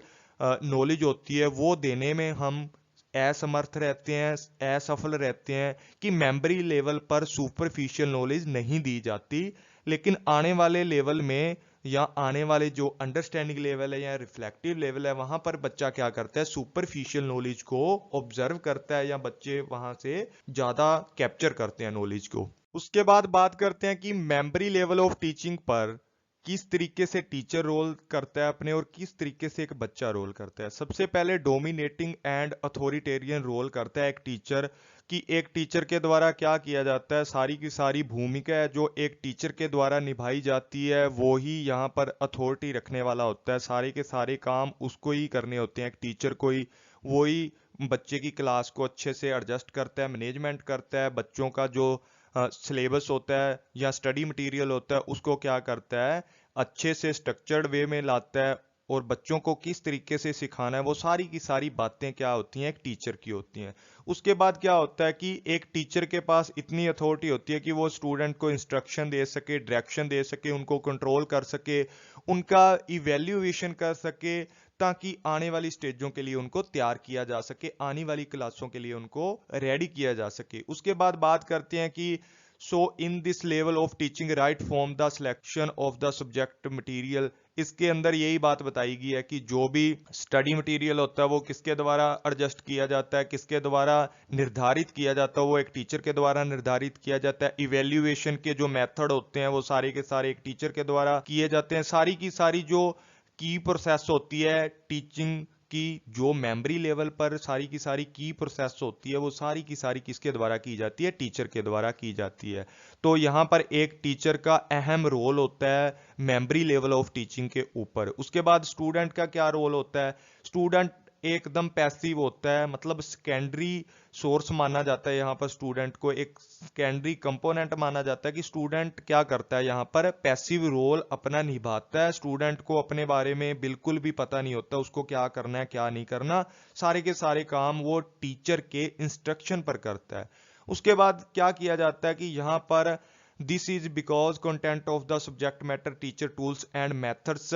नॉलेज होती है वो देने में हम असमर्थ रहते हैं, असफल रहते हैं कि मेमोरी लेवल पर सुपरफिशियल नॉलेज नहीं दी जाती। लेकिन आने वाले लेवल में या आने वाले जो अंडरस्टैंडिंग लेवल है या रिफ्लेक्टिव लेवल है, वहां पर बच्चा क्या करता है, सुपरफिशियल नॉलेज को ऑब्जर्व करता है या बच्चे वहां से ज्यादा कैप्चर करते हैं नॉलेज को। उसके बाद बात करते हैं कि मेमोरी लेवल ऑफ टीचिंग पर किस तरीके से टीचर रोल करता है अपने और किस तरीके से एक बच्चा रोल करता है। सबसे पहले डोमिनेटिंग एंड अथॉरिटेरियन रोल करता है एक टीचर, कि एक टीचर के द्वारा क्या किया जाता है, सारी की सारी भूमिका है जो एक टीचर के द्वारा निभाई जाती है वो ही यहाँ पर अथॉरिटी रखने वाला होता है। सारे के सारे काम उसको ही करने होते हैं, एक टीचर को ही। वो ही बच्चे की क्लास को अच्छे से एडजस्ट करता है, मैनेजमेंट करता है, बच्चों का जो सिलेबस होता है या स्टडी मटेरियल होता है उसको क्या करता है, अच्छे से स्ट्रक्चर्ड वे में लाता है। और बच्चों को किस तरीके से सिखाना है वो सारी की सारी बातें क्या होती हैं, एक टीचर की होती हैं। उसके बाद क्या होता है कि एक टीचर के पास इतनी अथॉरिटी होती है कि वो स्टूडेंट को इंस्ट्रक्शन दे सके, डायरेक्शन दे सके, उनको कंट्रोल कर सके, उनका इवेल्युएशन कर सके, ताकि आने वाली स्टेजों के लिए उनको तैयार किया जा सके, आने वाली क्लासों के लिए उनको रेडी किया जा सके। उसके बाद बात करते हैं कि so in this level of teaching right from the selection of the subject material. इसके अंदर यही बात बताई गई है कि जो भी स्टडी मटेरियल होता है वो किसके द्वारा एडजस्ट किया जाता है, किसके द्वारा निर्धारित किया जाता है, वो एक टीचर के द्वारा निर्धारित किया जाता है। इवेल्युएशन के जो मेथड होते हैं वो सारे के सारे एक टीचर के द्वारा किए जाते हैं। सारी की सारी जो की प्रोसेस होती है टीचिंग की, जो मेमोरी लेवल पर सारी की सारी की प्रोसेस होती है वो सारी की सारी किसके द्वारा की जाती है, टीचर के द्वारा की जाती है। तो यहाँ पर एक टीचर का अहम रोल होता है मेमोरी लेवल ऑफ टीचिंग के ऊपर। उसके बाद स्टूडेंट का क्या रोल होता है, स्टूडेंट एकदम पैसिव होता है, मतलब सेकेंडरी सोर्स माना जाता है। यहाँ पर स्टूडेंट को एक सेकेंडरी कंपोनेंट माना जाता है कि स्टूडेंट क्या करता है, यहाँ पर पैसिव रोल अपना निभाता है। स्टूडेंट को अपने बारे में बिल्कुल भी पता नहीं होता उसको क्या करना है क्या नहीं करना, सारे के सारे काम वो टीचर के इंस्ट्रक्शन पर करता है। उसके बाद क्या किया जाता है कि यहाँ पर this is because content of the subject matter teacher tools and methods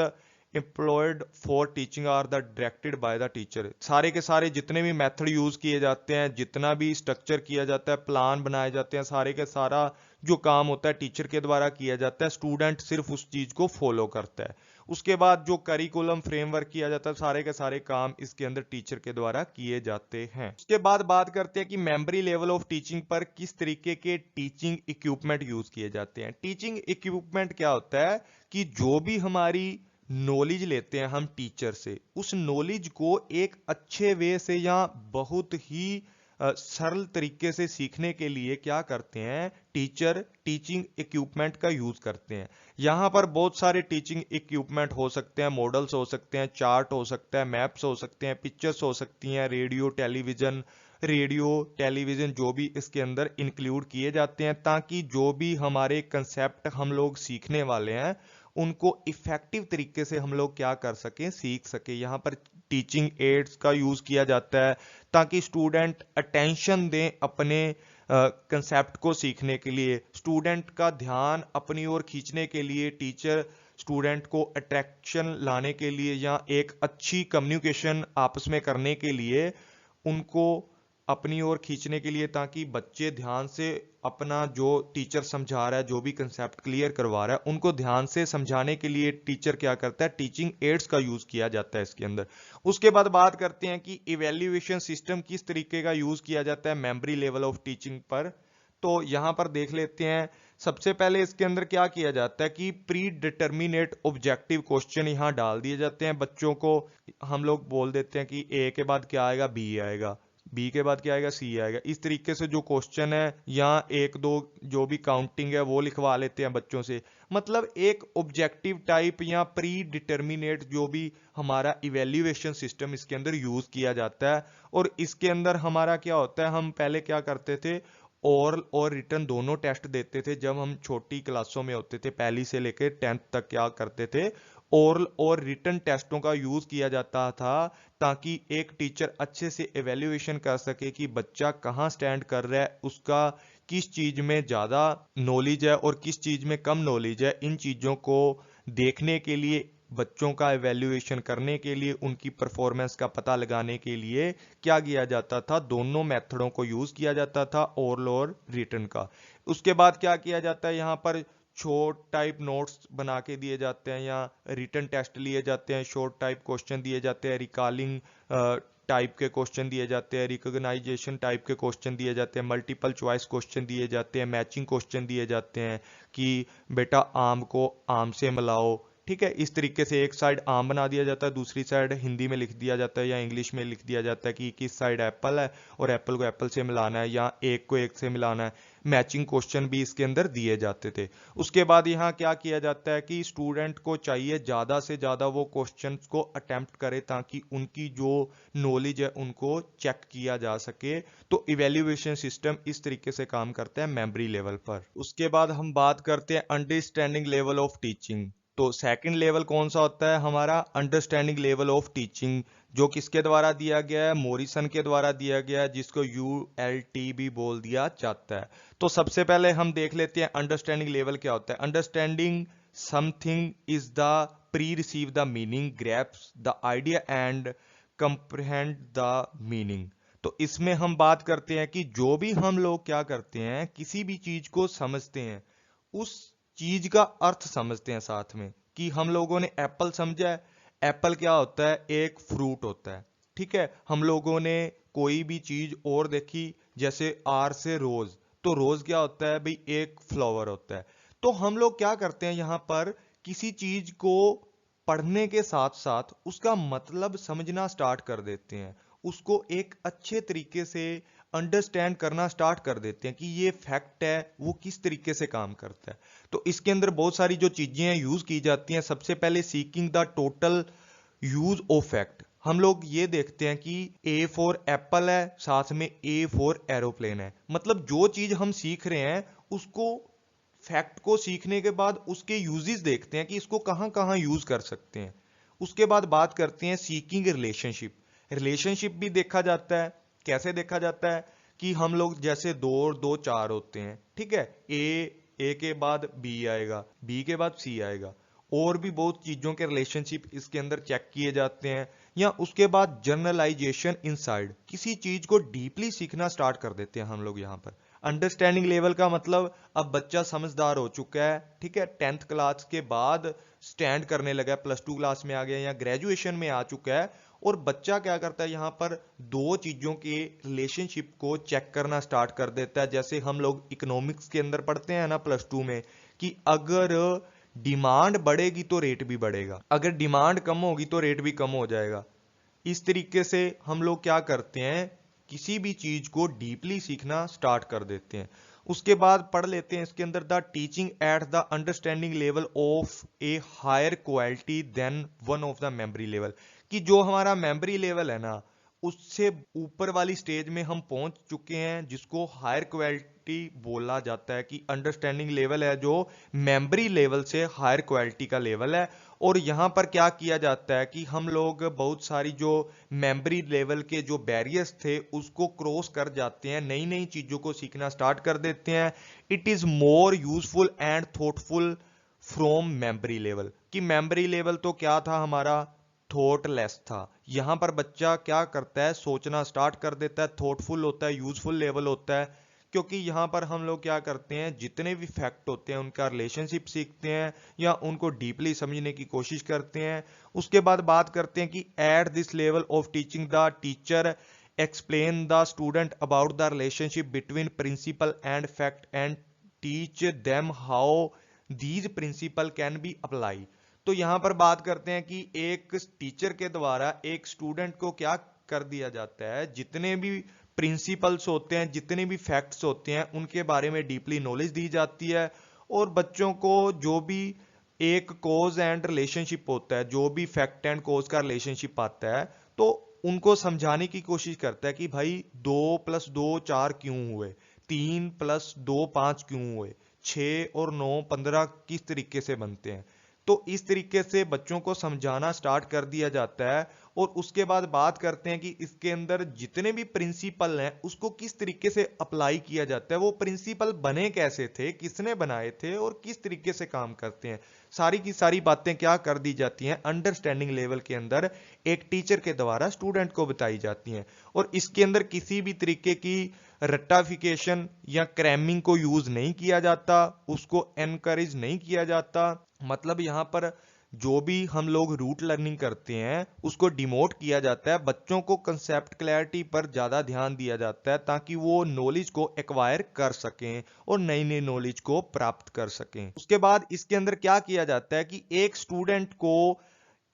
employed for teaching are the directed by the teacher। सारे के सारे जितने भी मेथड यूज किए जाते हैं, जितना भी स्ट्रक्चर किया जाता है, प्लान बनाए जाते हैं, सारे के सारा जो काम होता है टीचर के द्वारा किया जाता है। स्टूडेंट सिर्फ उस चीज को फॉलो करता है। उसके बाद जो करिकुलम फ्रेमवर्क किया जाता है, सारे के सारे काम इसके अंदर टीचर के द्वारा किए जाते हैं। उसके बाद बात करते हैं कि मेमोरी लेवल ऑफ टीचिंग पर किस तरीके के टीचिंग इक्विपमेंट यूज किए जाते हैं। टीचिंग इक्विपमेंट क्या होता है कि जो भी हमारी नॉलेज लेते हैं हम टीचर से, उस नॉलेज को एक अच्छे वे से या बहुत ही सरल तरीके से सीखने के लिए क्या करते हैं, टीचर टीचिंग इक्विपमेंट का यूज करते हैं। यहाँ पर बहुत सारे टीचिंग इक्विपमेंट हो सकते हैं, मॉडल्स हो सकते हैं, चार्ट हो सकता है, मैप्स हो सकते हैं, पिक्चर्स हो सकती हैं, रेडियो टेलीविजन जो भी इसके अंदर इंक्लूड किए जाते हैं, ताकि जो भी हमारे कंसेप्ट हम लोग सीखने वाले हैं उनको इफेक्टिव तरीके से हम लोग क्या कर सकें, सीख सके। यहाँ पर टीचिंग एड्स का यूज किया जाता है ताकि स्टूडेंट अटेंशन दें अपने कंसेप्ट को सीखने के लिए, स्टूडेंट का ध्यान अपनी ओर खींचने के लिए, टीचर स्टूडेंट को अट्रैक्शन लाने के लिए या एक अच्छी कम्युनिकेशन आपस में करने के लिए उनको अपनी ओर खींचने के लिए, ताकि बच्चे ध्यान से अपना जो टीचर समझा रहा है, जो भी कंसेप्ट क्लियर करवा रहा है, उनको ध्यान से समझाने के लिए टीचर क्या करता है, टीचिंग एड्स का यूज किया जाता है इसके अंदर। उसके बाद बात करते हैं कि इवेल्युएशन सिस्टम किस तरीके का यूज किया जाता है मेमोरी लेवल ऑफ टीचिंग पर। तो यहां पर देख लेते हैं। सबसे पहले इसके अंदर क्या किया जाता है कि प्री डिटर्मिनेट ऑब्जेक्टिव क्वेश्चन यहां डाल दिए जाते हैं बच्चों को। हम लोग बोल देते हैं कि ए के बाद क्या आएगा, बी आएगा, बी के बाद क्या आएगा, सी आएगा। इस तरीके से जो क्वेश्चन है या एक दो जो भी काउंटिंग है वो लिखवा लेते हैं बच्चों से। मतलब एक ऑब्जेक्टिव टाइप या प्री डिटर्मिनेट जो भी हमारा इवेल्युएशन सिस्टम इसके अंदर यूज किया जाता है। और इसके अंदर हमारा क्या होता है, हम पहले क्या करते थे, ओरल और रिटन दोनों टेस्ट देते थे। जब हम छोटी क्लासों में होते थे, पहली से लेकर 10th तक क्या करते थे, ओरल और रिटन टेस्टों का यूज किया जाता था, ताकि एक टीचर अच्छे से एवेल्युएशन कर सके कि बच्चा कहाँ स्टैंड कर रहा है, उसका किस चीज में ज्यादा नॉलेज है और किस चीज में कम नॉलेज है। इन चीजों को देखने के लिए, बच्चों का एवेल्युएशन करने के लिए, उनकी परफॉर्मेंस का पता लगाने के लिए क्या किया जाता था, दोनों मेथडों को यूज किया जाता था, ओरल और रिटन का। उसके बाद क्या किया जाता है, यहाँ पर शॉर्ट टाइप नोट्स बना के दिए जाते हैं या रिटन टेस्ट लिए जाते हैं, शॉर्ट टाइप क्वेश्चन दिए जाते हैं, रिकॉलिंग टाइप के क्वेश्चन दिए जाते हैं, रिकॉग्नाइजेशन टाइप के क्वेश्चन दिए जाते हैं, मल्टीपल चॉइस क्वेश्चन दिए जाते हैं, मैचिंग क्वेश्चन दिए जाते हैं कि बेटा आम को आम से मिलाओ। ठीक है, इस तरीके से एक साइड आम बना दिया जाता है, दूसरी साइड हिंदी में लिख दिया जाता है या इंग्लिश में लिख दिया जाता है कि किस साइड एप्पल है और एप्पल को एप्पल से मिलाना है या एक को एक से मिलाना है। मैचिंग क्वेश्चन भी इसके अंदर दिए जाते थे। उसके बाद यहाँ क्या किया जाता है कि स्टूडेंट को चाहिए ज्यादा से ज्यादा वो क्वेश्चंस को अटेम्प्ट करे, ताकि उनकी जो नॉलेज है उनको चेक किया जा सके। तो इवेल्युएशन सिस्टम इस तरीके से काम करता है मेमोरी लेवल पर। उसके बाद हम बात करते हैं अंडरस्टैंडिंग लेवल ऑफ टीचिंग। तो सेकंड लेवल कौन सा होता है हमारा, अंडरस्टैंडिंग लेवल ऑफ टीचिंग, जो किसके द्वारा दिया गया है, मॉरिसन के द्वारा दिया गया है, जिसको ULT भी बोल दिया जाता है। तो सबसे पहले हम देख लेते हैं अंडरस्टैंडिंग लेवल क्या होता है। Understanding something is the perceive the meaning, grasps the idea and comprehend the meaning. तो इसमें हम बात करते हैं कि जो भी हम लोग क्या करते हैं, किसी भी चीज को समझते हैं, उस चीज का अर्थ समझते हैं साथ में। कि हम लोगों ने एप्पल समझा है, एप्पल क्या होता है, एक फ्रूट होता है। ठीक है, हम लोगों ने कोई भी चीज और देखी, जैसे आर से रोज, तो रोज क्या होता है भाई, एक फ्लावर होता है। तो हम लोग क्या करते हैं, यहां पर किसी चीज को पढ़ने के साथ साथ उसका मतलब समझना स्टार्ट कर देते हैं, उसको एक अच्छे तरीके से अंडरस्टैंड करना स्टार्ट कर देते हैं कि ये फैक्ट है वो किस तरीके से काम करता है। तो इसके अंदर बहुत सारी जो चीजें यूज की जाती हैं। सबसे पहले seeking the total use of fact. हम लोग ये देखते हैं कि ए फॉर एप्पल है, साथ में ए फॉर एरोप्लेन है। मतलब जो चीज हम सीख रहे हैं, उसको फैक्ट को सीखने के बाद उसके यूजेस देखते हैं कि इसको कहां कहां यूज कर सकते हैं। उसके बाद बात करते हैं सीकिंग रिलेशनशिप। रिलेशनशिप भी देखा जाता है। कैसे देखा जाता है कि हम लोग जैसे दो और दो चार होते हैं, ठीक है, ए के बाद बी आएगा, बी के बाद सी आएगा। और भी बहुत चीजों के रिलेशनशिप इसके अंदर चेक किए जाते हैं। या उसके बाद जर्नलाइजेशन इनसाइड, किसी चीज को डीपली सीखना स्टार्ट कर देते हैं हम लोग यहाँ पर। अंडरस्टैंडिंग लेवल का मतलब अब बच्चा समझदार हो चुका है, ठीक है, 10th क्लास के बाद स्टैंड करने लगा, +2 क्लास में आ गया या ग्रेजुएशन में आ चुका है। और बच्चा क्या करता है, यहाँ पर दो चीजों के रिलेशनशिप को चेक करना स्टार्ट कर देता है। जैसे हम लोग इकोनॉमिक्स के अंदर पढ़ते हैं ना +2 में, कि अगर डिमांड बढ़ेगी तो रेट भी बढ़ेगा, अगर डिमांड कम होगी तो रेट भी कम हो जाएगा। इस तरीके से हम लोग क्या करते हैं, किसी भी चीज को डीपली सीखना स्टार्ट कर देते हैं। उसके बाद पढ़ लेते हैं इसके अंदर, the teaching at the understanding level of a higher quality than one of the memory level. कि जो हमारा मेमोरी लेवल है ना, उससे ऊपर वाली स्टेज में हम पहुंच चुके हैं, जिसको हायर क्वालिटी बोला जाता है। कि अंडरस्टैंडिंग लेवल है जो मेमोरी लेवल से हायर क्वालिटी का लेवल है। और यहां पर क्या किया जाता है कि हम लोग बहुत सारी जो मेमोरी लेवल के जो बैरियर्स थे उसको क्रॉस कर जाते हैं, नई नई चीजों को सीखना स्टार्ट कर देते हैं। It is more useful and thoughtful from memory level. कि मेमोरी लेवल तो क्या था हमारा, थॉटलेस था। यहाँ पर बच्चा क्या करता है, सोचना स्टार्ट कर देता है, थॉटफुल होता है, यूजफुल लेवल होता है। क्योंकि यहाँ पर हम लोग क्या करते हैं, जितने भी फैक्ट होते हैं उनका रिलेशनशिप सीखते हैं या उनको डीपली समझने की कोशिश करते हैं। उसके बाद बात करते हैं कि at this level of teaching the teacher explain the student about the relationship between principle and fact and teach them how these principle can be applied। तो यहाँ पर बात करते हैं कि एक टीचर के द्वारा एक स्टूडेंट को क्या कर दिया जाता है, जितने भी प्रिंसिपल्स होते हैं, जितने भी फैक्ट्स होते हैं उनके बारे में डीपली नॉलेज दी जाती है। और बच्चों को जो भी एक कोज एंड रिलेशनशिप होता है, जो भी फैक्ट एंड कोज का रिलेशनशिप आता है, तो उनको समझाने की कोशिश करता है कि भाई 2+2 4 क्यों हुए, 3+2 5 क्यों हुए, 6 और 9 15 किस तरीके से बनते हैं। तो इस तरीके से बच्चों को समझाना स्टार्ट कर दिया जाता है। और उसके बाद बात करते हैं कि इसके अंदर जितने भी प्रिंसिपल हैं उसको किस तरीके से अप्लाई किया जाता है, वो प्रिंसिपल बने कैसे थे, किसने बनाए थे और किस तरीके से काम करते हैं। सारी की सारी बातें क्या कर दी जाती हैं, अंडरस्टैंडिंग लेवल के अंदर एक टीचर के द्वारा स्टूडेंट को बताई जाती हैं। और इसके अंदर किसी भी तरीके की रट्टाफिकेशन या क्रैमिंग को यूज नहीं किया जाता, उसको एनकरेज नहीं किया जाता। मतलब यहाँ पर जो भी हम लोग रूट लर्निंग करते हैं उसको डिमोट किया जाता है, बच्चों को कंसेप्ट क्लैरिटी पर ज्यादा ध्यान दिया जाता है ताकि वो नॉलेज को एक्वायर कर सकें और नई नई नॉलेज को प्राप्त कर सकें। उसके बाद इसके अंदर क्या किया जाता है कि एक स्टूडेंट को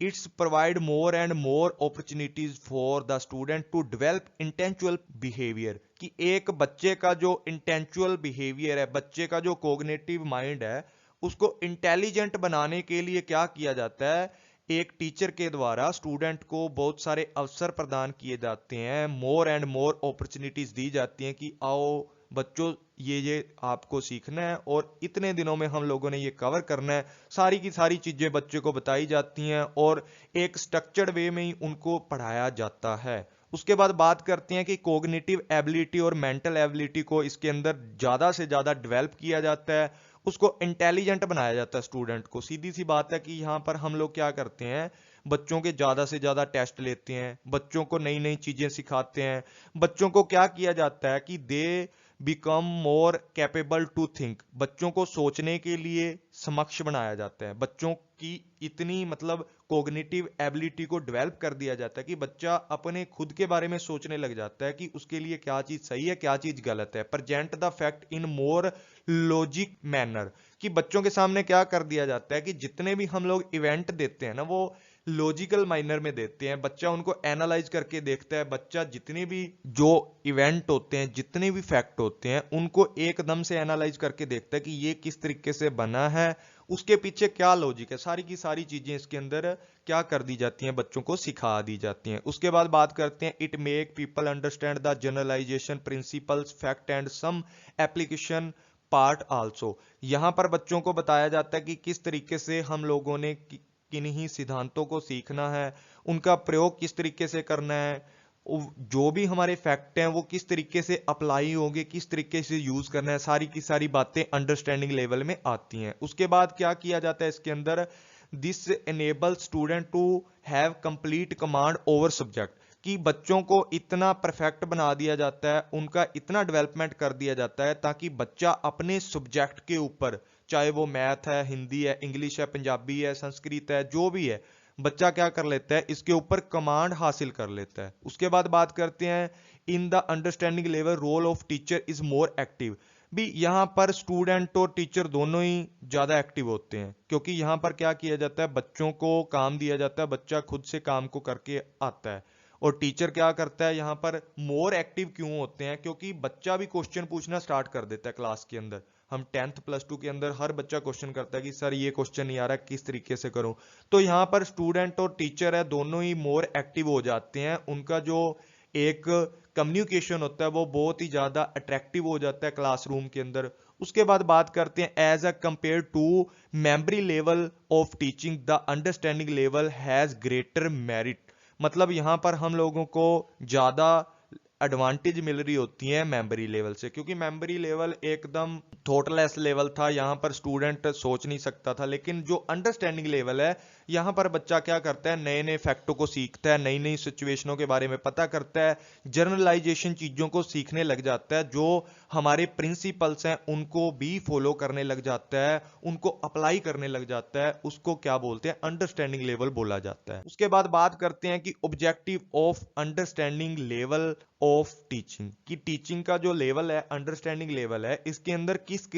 it's provide more and more opportunities for the student to develop intellectual behaviour. कि एक बच्चे का जो इंटेंचुअल बिहेवियर है, बच्चे का जो कोग्निटिव माइंड है, उसको इंटेलिजेंट बनाने के लिए क्या किया जाता है, एक टीचर के द्वारा स्टूडेंट को बहुत सारे अवसर प्रदान किए जाते हैं, मोर एंड मोर अपॉर्चुनिटीज दी जाती हैं कि आओ बच्चों ये आपको सीखना है और इतने दिनों में हम लोगों ने ये कवर करना है। सारी की सारी चीजें बच्चे को बताई जाती हैं और एक स्ट्रक्चर्ड वे में ही उनको पढ़ाया जाता है। उसके बाद बात करते हैं कि कोग्निटिव एबिलिटी और मेंटल एबिलिटी को इसके अंदर ज्यादा से ज्यादा डेवलप किया जाता है, उसको इंटेलिजेंट बनाया जाता है स्टूडेंट को। सीधी सी बात है कि यहाँ पर हम लोग क्या करते हैं, बच्चों के ज्यादा से ज्यादा टेस्ट लेते हैं, बच्चों को नई नई चीजें सिखाते हैं, बच्चों को क्या किया जाता है कि they become more capable to think, बच्चों को सोचने के लिए समक्ष बनाया जाता है। बच्चों की इतनी मतलब कोग्निटिव एबिलिटी को डेवलप कर दिया जाता है कि बच्चा अपने खुद के बारे में सोचने लग जाता है कि उसके लिए क्या चीज सही है, क्या चीज गलत है। Present the fact in more logic manner, कि बच्चों के सामने क्या कर दिया जाता है कि जितने भी हम लोग इवेंट देते हैं ना, वो लॉजिकल माइनर में देते हैं। बच्चा उनको एनालाइज करके देखता है, बच्चा जितने भी जो इवेंट होते हैं, जितने भी फैक्ट होते हैं, उनको एकदम से एनालाइज करके देखता है कि ये किस तरीके से बना है, उसके पीछे क्या लॉजिक है। सारी की सारी चीजें इसके अंदर क्या कर दी जाती हैं, बच्चों को सिखा दी जाती हैं। उसके बाद बात करते हैं it make people understand the generalisation principles fact and some application part also. यहां पर बच्चों को बताया जाता है कि किस तरीके से हम लोगों ने किन्हीं सिद्धांतों को सीखना है, उनका प्रयोग किस तरीके से करना है, जो भी हमारे फैक्ट हैं वो किस तरीके से अप्लाई होंगे, किस तरीके से यूज करना है। सारी की सारी बातें अंडरस्टैंडिंग लेवल में आती हैं। उसके बाद क्या किया जाता है इसके अंदर, this enable student to have complete command over subject, कि बच्चों को इतना परफेक्ट बना दिया जाता है, उनका इतना डेवलपमेंट कर दिया जाता है ताकि बच्चा अपने सब्जेक्ट के ऊपर, चाहे वो मैथ है, हिंदी है, इंग्लिश है, पंजाबी है, संस्कृत है, जो भी है, बच्चा क्या कर लेता है, इसके ऊपर कमांड हासिल कर लेता है। उसके बाद बात करते हैं in the understanding level role of teacher is more active. भी यहाँ पर स्टूडेंट और टीचर दोनों ही ज्यादा एक्टिव होते हैं, क्योंकि यहाँ पर क्या किया जाता है, बच्चों को काम दिया जाता है, बच्चा खुद से काम को करके आता है। और टीचर क्या करता है, यहाँ पर मोर एक्टिव क्यों होते हैं, क्योंकि बच्चा भी क्वेश्चन पूछना स्टार्ट कर देता है क्लास के अंदर। हम 10th+2 के अंदर हर बच्चा क्वेश्चन करता है कि सर ये क्वेश्चन नहीं आ रहा, किस तरीके से करूं। तो यहाँ पर स्टूडेंट और टीचर है दोनों ही मोर एक्टिव हो जाते हैं, उनका जो एक कम्युनिकेशन होता है वो बहुत ही ज्यादा अट्रैक्टिव हो जाता है क्लासरूम के अंदर। उसके बाद बात करते हैं as a compare to memory level of teaching the understanding level has greater merit. मतलब यहाँ पर हम लोगों को ज्यादा एडवांटेज मिल रही होती है मेमोरी लेवल से, क्योंकि मेमोरी लेवल एकदम थॉटलेस लेवल था, यहाँ पर स्टूडेंट सोच नहीं सकता था। लेकिन जो अंडरस्टैंडिंग लेवल है, यहाँ पर बच्चा क्या करता है, नए नए फैक्टों को सीखता है, नई नई सिचुएशनों के बारे में पता करता है, जर्नलाइजेशन चीजों को सीखने लग जाता है, जो हमारे प्रिंसिपल्स हैं उनको भी फॉलो करने लग जाता है, उनको अप्लाई करने लग जाता है। उसको क्या बोलते हैं, अंडरस्टैंडिंग लेवल बोला जाता है। उसके बाद बात करते हैं कि objective of understanding level of teaching, कि टीचिंग का जो लेवल है, अंडरस्टैंडिंग लेवल है, इसके अंदर किस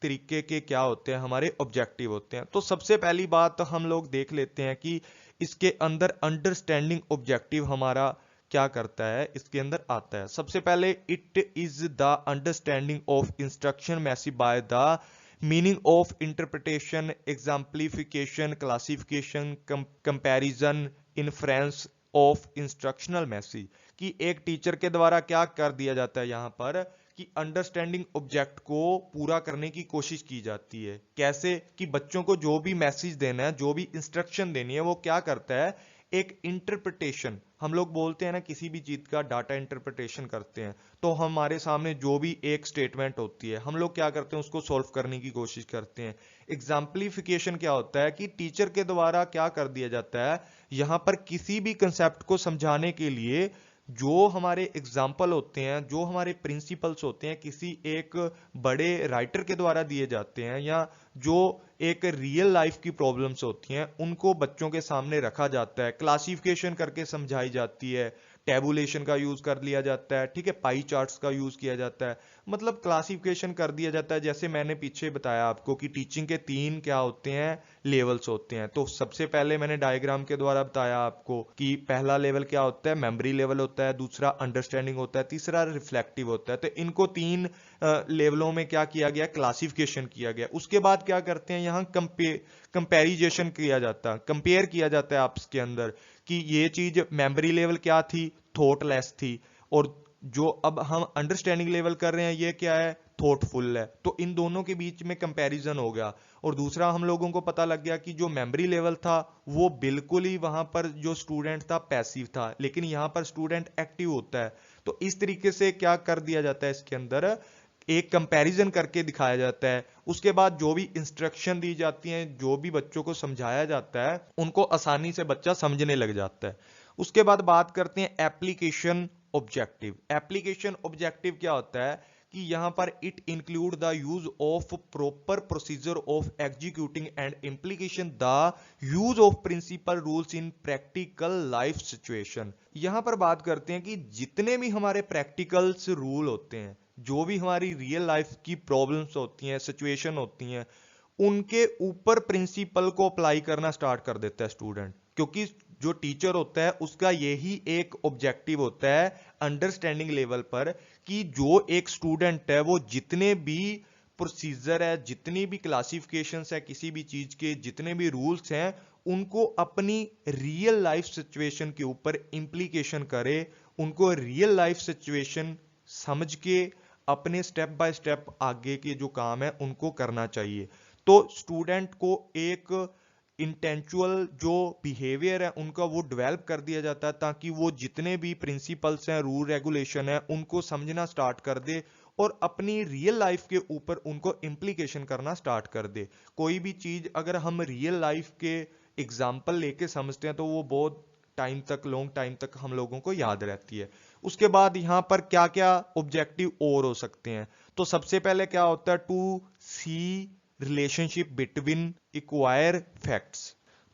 तरीके के क्या होते हैं, हमारे ऑब्जेक्टिव होते हैं। तो सबसे पहली बात हम लोग देख लेते हैं कि इसके अंदर अंडरस्टैंडिंग ऑब्जेक्टिव हमारा क्या करता है, इसके अंदर आता है। सबसे पहले, it is the understanding of instruction message by the meaning of interpretation, exemplification, classification, comparison, inference of instructional message, कि एक टीचर के द्वारा क्या कर दिया जाता है यहाँ पर, कि अंडरस्टैंडिंग ऑब्जेक्ट को पूरा करने की कोशिश की जाती है। कैसे, कि बच्चों को जो भी मैसेज देना है, जो भी इंस्ट्रक्शन देनी है, वो क्या करता है, एक इंटरप्रिटेशन, हम लोग बोलते हैं ना किसी भी चीज का डाटा इंटरप्रिटेशन करते हैं, तो हमारे सामने जो भी एक स्टेटमेंट होती है, हम लोग क्या करते हैं, उसको सॉल्व करने की कोशिश करते हैं। एग्जाम्पलिफिकेशन क्या होता है, कि टीचर के द्वारा क्या कर दिया जाता है, यहां पर किसी भी कंसेप्ट को समझाने के लिए जो हमारे एग्जाम्पल होते हैं, जो हमारे प्रिंसिपल्स होते हैं, किसी एक बड़े राइटर के द्वारा दिए जाते हैं, या जो एक रियल लाइफ की प्रॉब्लम्स होती हैं, उनको बच्चों के सामने रखा जाता है, क्लासिफिकेशन करके समझाई जाती है, टेबुलेशन का यूज कर लिया जाता है, ठीक है, पाई चार्ट्स का यूज किया जाता है, मतलब क्लासिफिकेशन कर दिया जाता है। जैसे मैंने पीछे बताया आपको कि टीचिंग के 3 क्या होते हैं, लेवल्स होते हैं। तो सबसे पहले मैंने डायग्राम के द्वारा बताया आपको कि पहला लेवल क्या होता है, मेमोरी लेवल होता है, दूसरा अंडरस्टैंडिंग होता है, तीसरा रिफ्लेक्टिव होता है। तो इनको 3 लेवलों में क्या किया गया, क्लासिफिकेशन किया गया। उसके बाद क्या करते हैं, यहाँ कंपेरिजेशन किया जाता है, कंपेयर किया जाता है आपस के अंदर, कि ये चीज मेमोरी लेवल क्या थी, थॉटलेस थी, और जो अब हम अंडरस्टैंडिंग लेवल कर रहे हैं, ये क्या है, थॉटफुल है। तो इन दोनों के बीच में कंपैरिजन हो गया। और दूसरा, हम लोगों को पता लग गया कि जो मेमोरी लेवल था वो बिल्कुल ही वहां पर जो स्टूडेंट था पैसिव था, लेकिन यहां पर स्टूडेंट एक्टिव होता है। तो इस तरीके से क्या कर दिया जाता है, इसके अंदर एक कंपैरिजन करके दिखाया जाता है। उसके बाद जो भी इंस्ट्रक्शन दी जाती हैं, जो भी बच्चों को समझाया जाता है, उनको आसानी से बच्चा समझने लग जाता है। उसके बाद बात करते हैं एप्लीकेशन ऑब्जेक्टिव। एप्लीकेशन ऑब्जेक्टिव क्या होता है, कि यहां पर it include the use of proper procedure of executing and implication the use of principle rules in practical life situation. यहां पर बात करते हैं कि जितने भी हमारे प्रैक्टिकल्स रूल होते हैं, जो भी हमारी रियल लाइफ की प्रॉब्लम्स होती हैं, सिचुएशन होती हैं, उनके ऊपर प्रिंसिपल को अप्लाई करना स्टार्ट कर देता है स्टूडेंट। क्योंकि जो टीचर होता है उसका यही एक ऑब्जेक्टिव होता है अंडरस्टैंडिंग लेवल पर, कि जो एक स्टूडेंट है वो जितने भी प्रोसीजर है, जितनी भी क्लासिफिकेशन है किसी भी चीज के, जितने भी रूल्स हैं, उनको अपनी रियल लाइफ सिचुएशन के ऊपर इंप्लीकेशन करे, उनको रियल लाइफ सिचुएशन समझ के अपने स्टेप बाय स्टेप आगे के जो काम है उनको करना चाहिए। तो स्टूडेंट को एक इंटेंचुअल जो बिहेवियर है उनका वो डेवलप कर दिया जाता है, ताकि वो जितने भी प्रिंसिपल्स हैं, रूल रेगुलेशन है, उनको समझना स्टार्ट कर दे और अपनी रियल लाइफ के ऊपर उनको इंप्लीकेशन करना स्टार्ट कर दे। कोई भी चीज अगर हम रियल लाइफ के एग्जाम्पल लेके समझते हैं तो वो बहुत टाइम तक, लॉन्ग टाइम तक हम लोगों को याद रहती है। उसके बाद यहां पर क्या क्या ऑब्जेक्टिव और हो सकते हैं, तो सबसे पहले क्या होता है, to see relationship between acquire facts.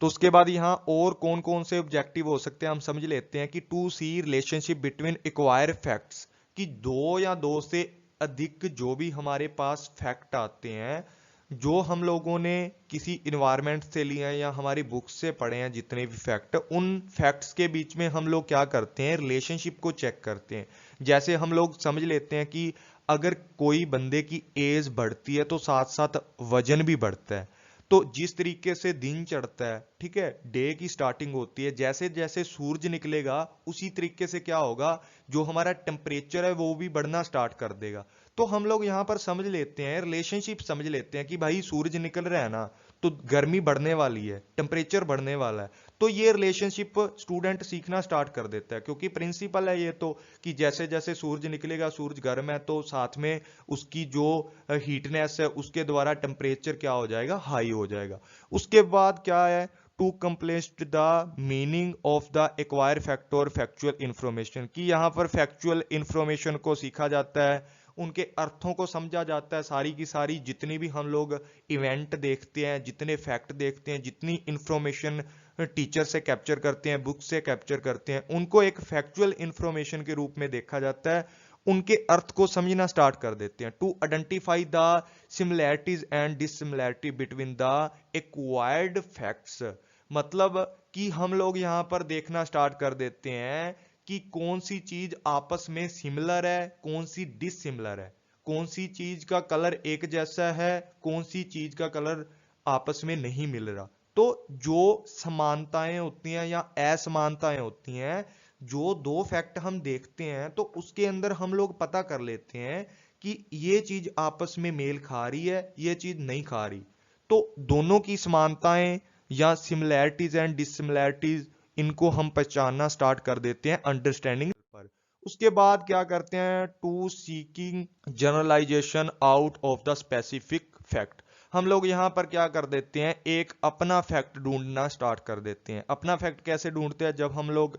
तो उसके बाद यहां और कौन कौन से ऑब्जेक्टिव हो सकते हैं हम समझ लेते हैं, कि to see relationship between acquire facts, कि 2 या 2 से अधिक जो भी हमारे पास फैक्ट आते हैं, जो हम लोगों ने किसी इन्वायरमेंट से लिए हैं या हमारी बुक्स से पढ़े हैं, जितने भी फैक्ट, उन फैक्ट्स के बीच में हम लोग क्या करते हैं, रिलेशनशिप को चेक करते हैं। जैसे हम लोग समझ लेते हैं कि अगर कोई बंदे की एज बढ़ती है तो साथ साथ वजन भी बढ़ता है। तो जिस तरीके से दिन चढ़ता है, ठीक है, डे की स्टार्टिंग होती है, जैसे जैसे सूरज निकलेगा उसी तरीके से क्या होगा, जो हमारा टेम्परेचर है वो भी बढ़ना स्टार्ट कर देगा। तो हम लोग यहां पर समझ लेते हैं, रिलेशनशिप समझ लेते हैं कि भाई सूरज निकल रहा है ना, तो गर्मी बढ़ने वाली है, टेम्परेचर बढ़ने वाला है। तो ये रिलेशनशिप स्टूडेंट सीखना स्टार्ट कर देता है, क्योंकि प्रिंसिपल है ये तो, कि जैसे जैसे सूरज निकलेगा, सूरज गर्म है, तो साथ में उसकी जो हीटनेस है उसके द्वारा टेम्परेचर क्या हो जाएगा, हाई हो जाएगा। उसके बाद क्या है, to complete the meaning of the acquire fact और फैक्चुअल इंफॉर्मेशन, कि यहाँ पर फैक्चुअल इंफॉर्मेशन को सीखा जाता है, उनके अर्थों को समझा जाता है। सारी की सारी जितनी भी हम लोग इवेंट देखते हैं, जितने फैक्ट देखते हैं, जितनी इंफॉर्मेशन टीचर से कैप्चर करते हैं, बुक से कैप्चर करते हैं, उनको एक फैक्चुअल इंफॉर्मेशन के रूप में देखा जाता है, उनके अर्थ को समझना स्टार्ट कर देते हैं। To identify the similarities and dissimilarity between the acquired facts, मतलब कि हम लोग यहां पर देखना स्टार्ट कर देते हैं कि कौन सी चीज आपस में सिमिलर है, कौन सी डिससिमिलर है, कौन सी चीज का कलर एक जैसा है, कौन सी चीज का कलर आपस में नहीं मिल रहा। तो जो समानताएं होती हैं या असमानताएं होती हैं, जो दो फैक्ट हम देखते हैं तो उसके अंदर हम लोग पता कर लेते हैं कि ये चीज आपस में मेल खा रही है, ये चीज नहीं खा रही। तो दोनों की समानताएं या सिमिलैरिटीज एंड डिससिमिलैरिटीज, इनको हम पहचानना स्टार्ट कर देते हैं अंडरस्टैंडिंग पर। उसके बाद क्या करते हैं, to seeking generalisation out of the specific fact, हम लोग यहां पर क्या कर देते हैं, एक अपना फैक्ट ढूंढना स्टार्ट कर देते हैं। अपना फैक्ट कैसे ढूंढते हैं, जब हम लोग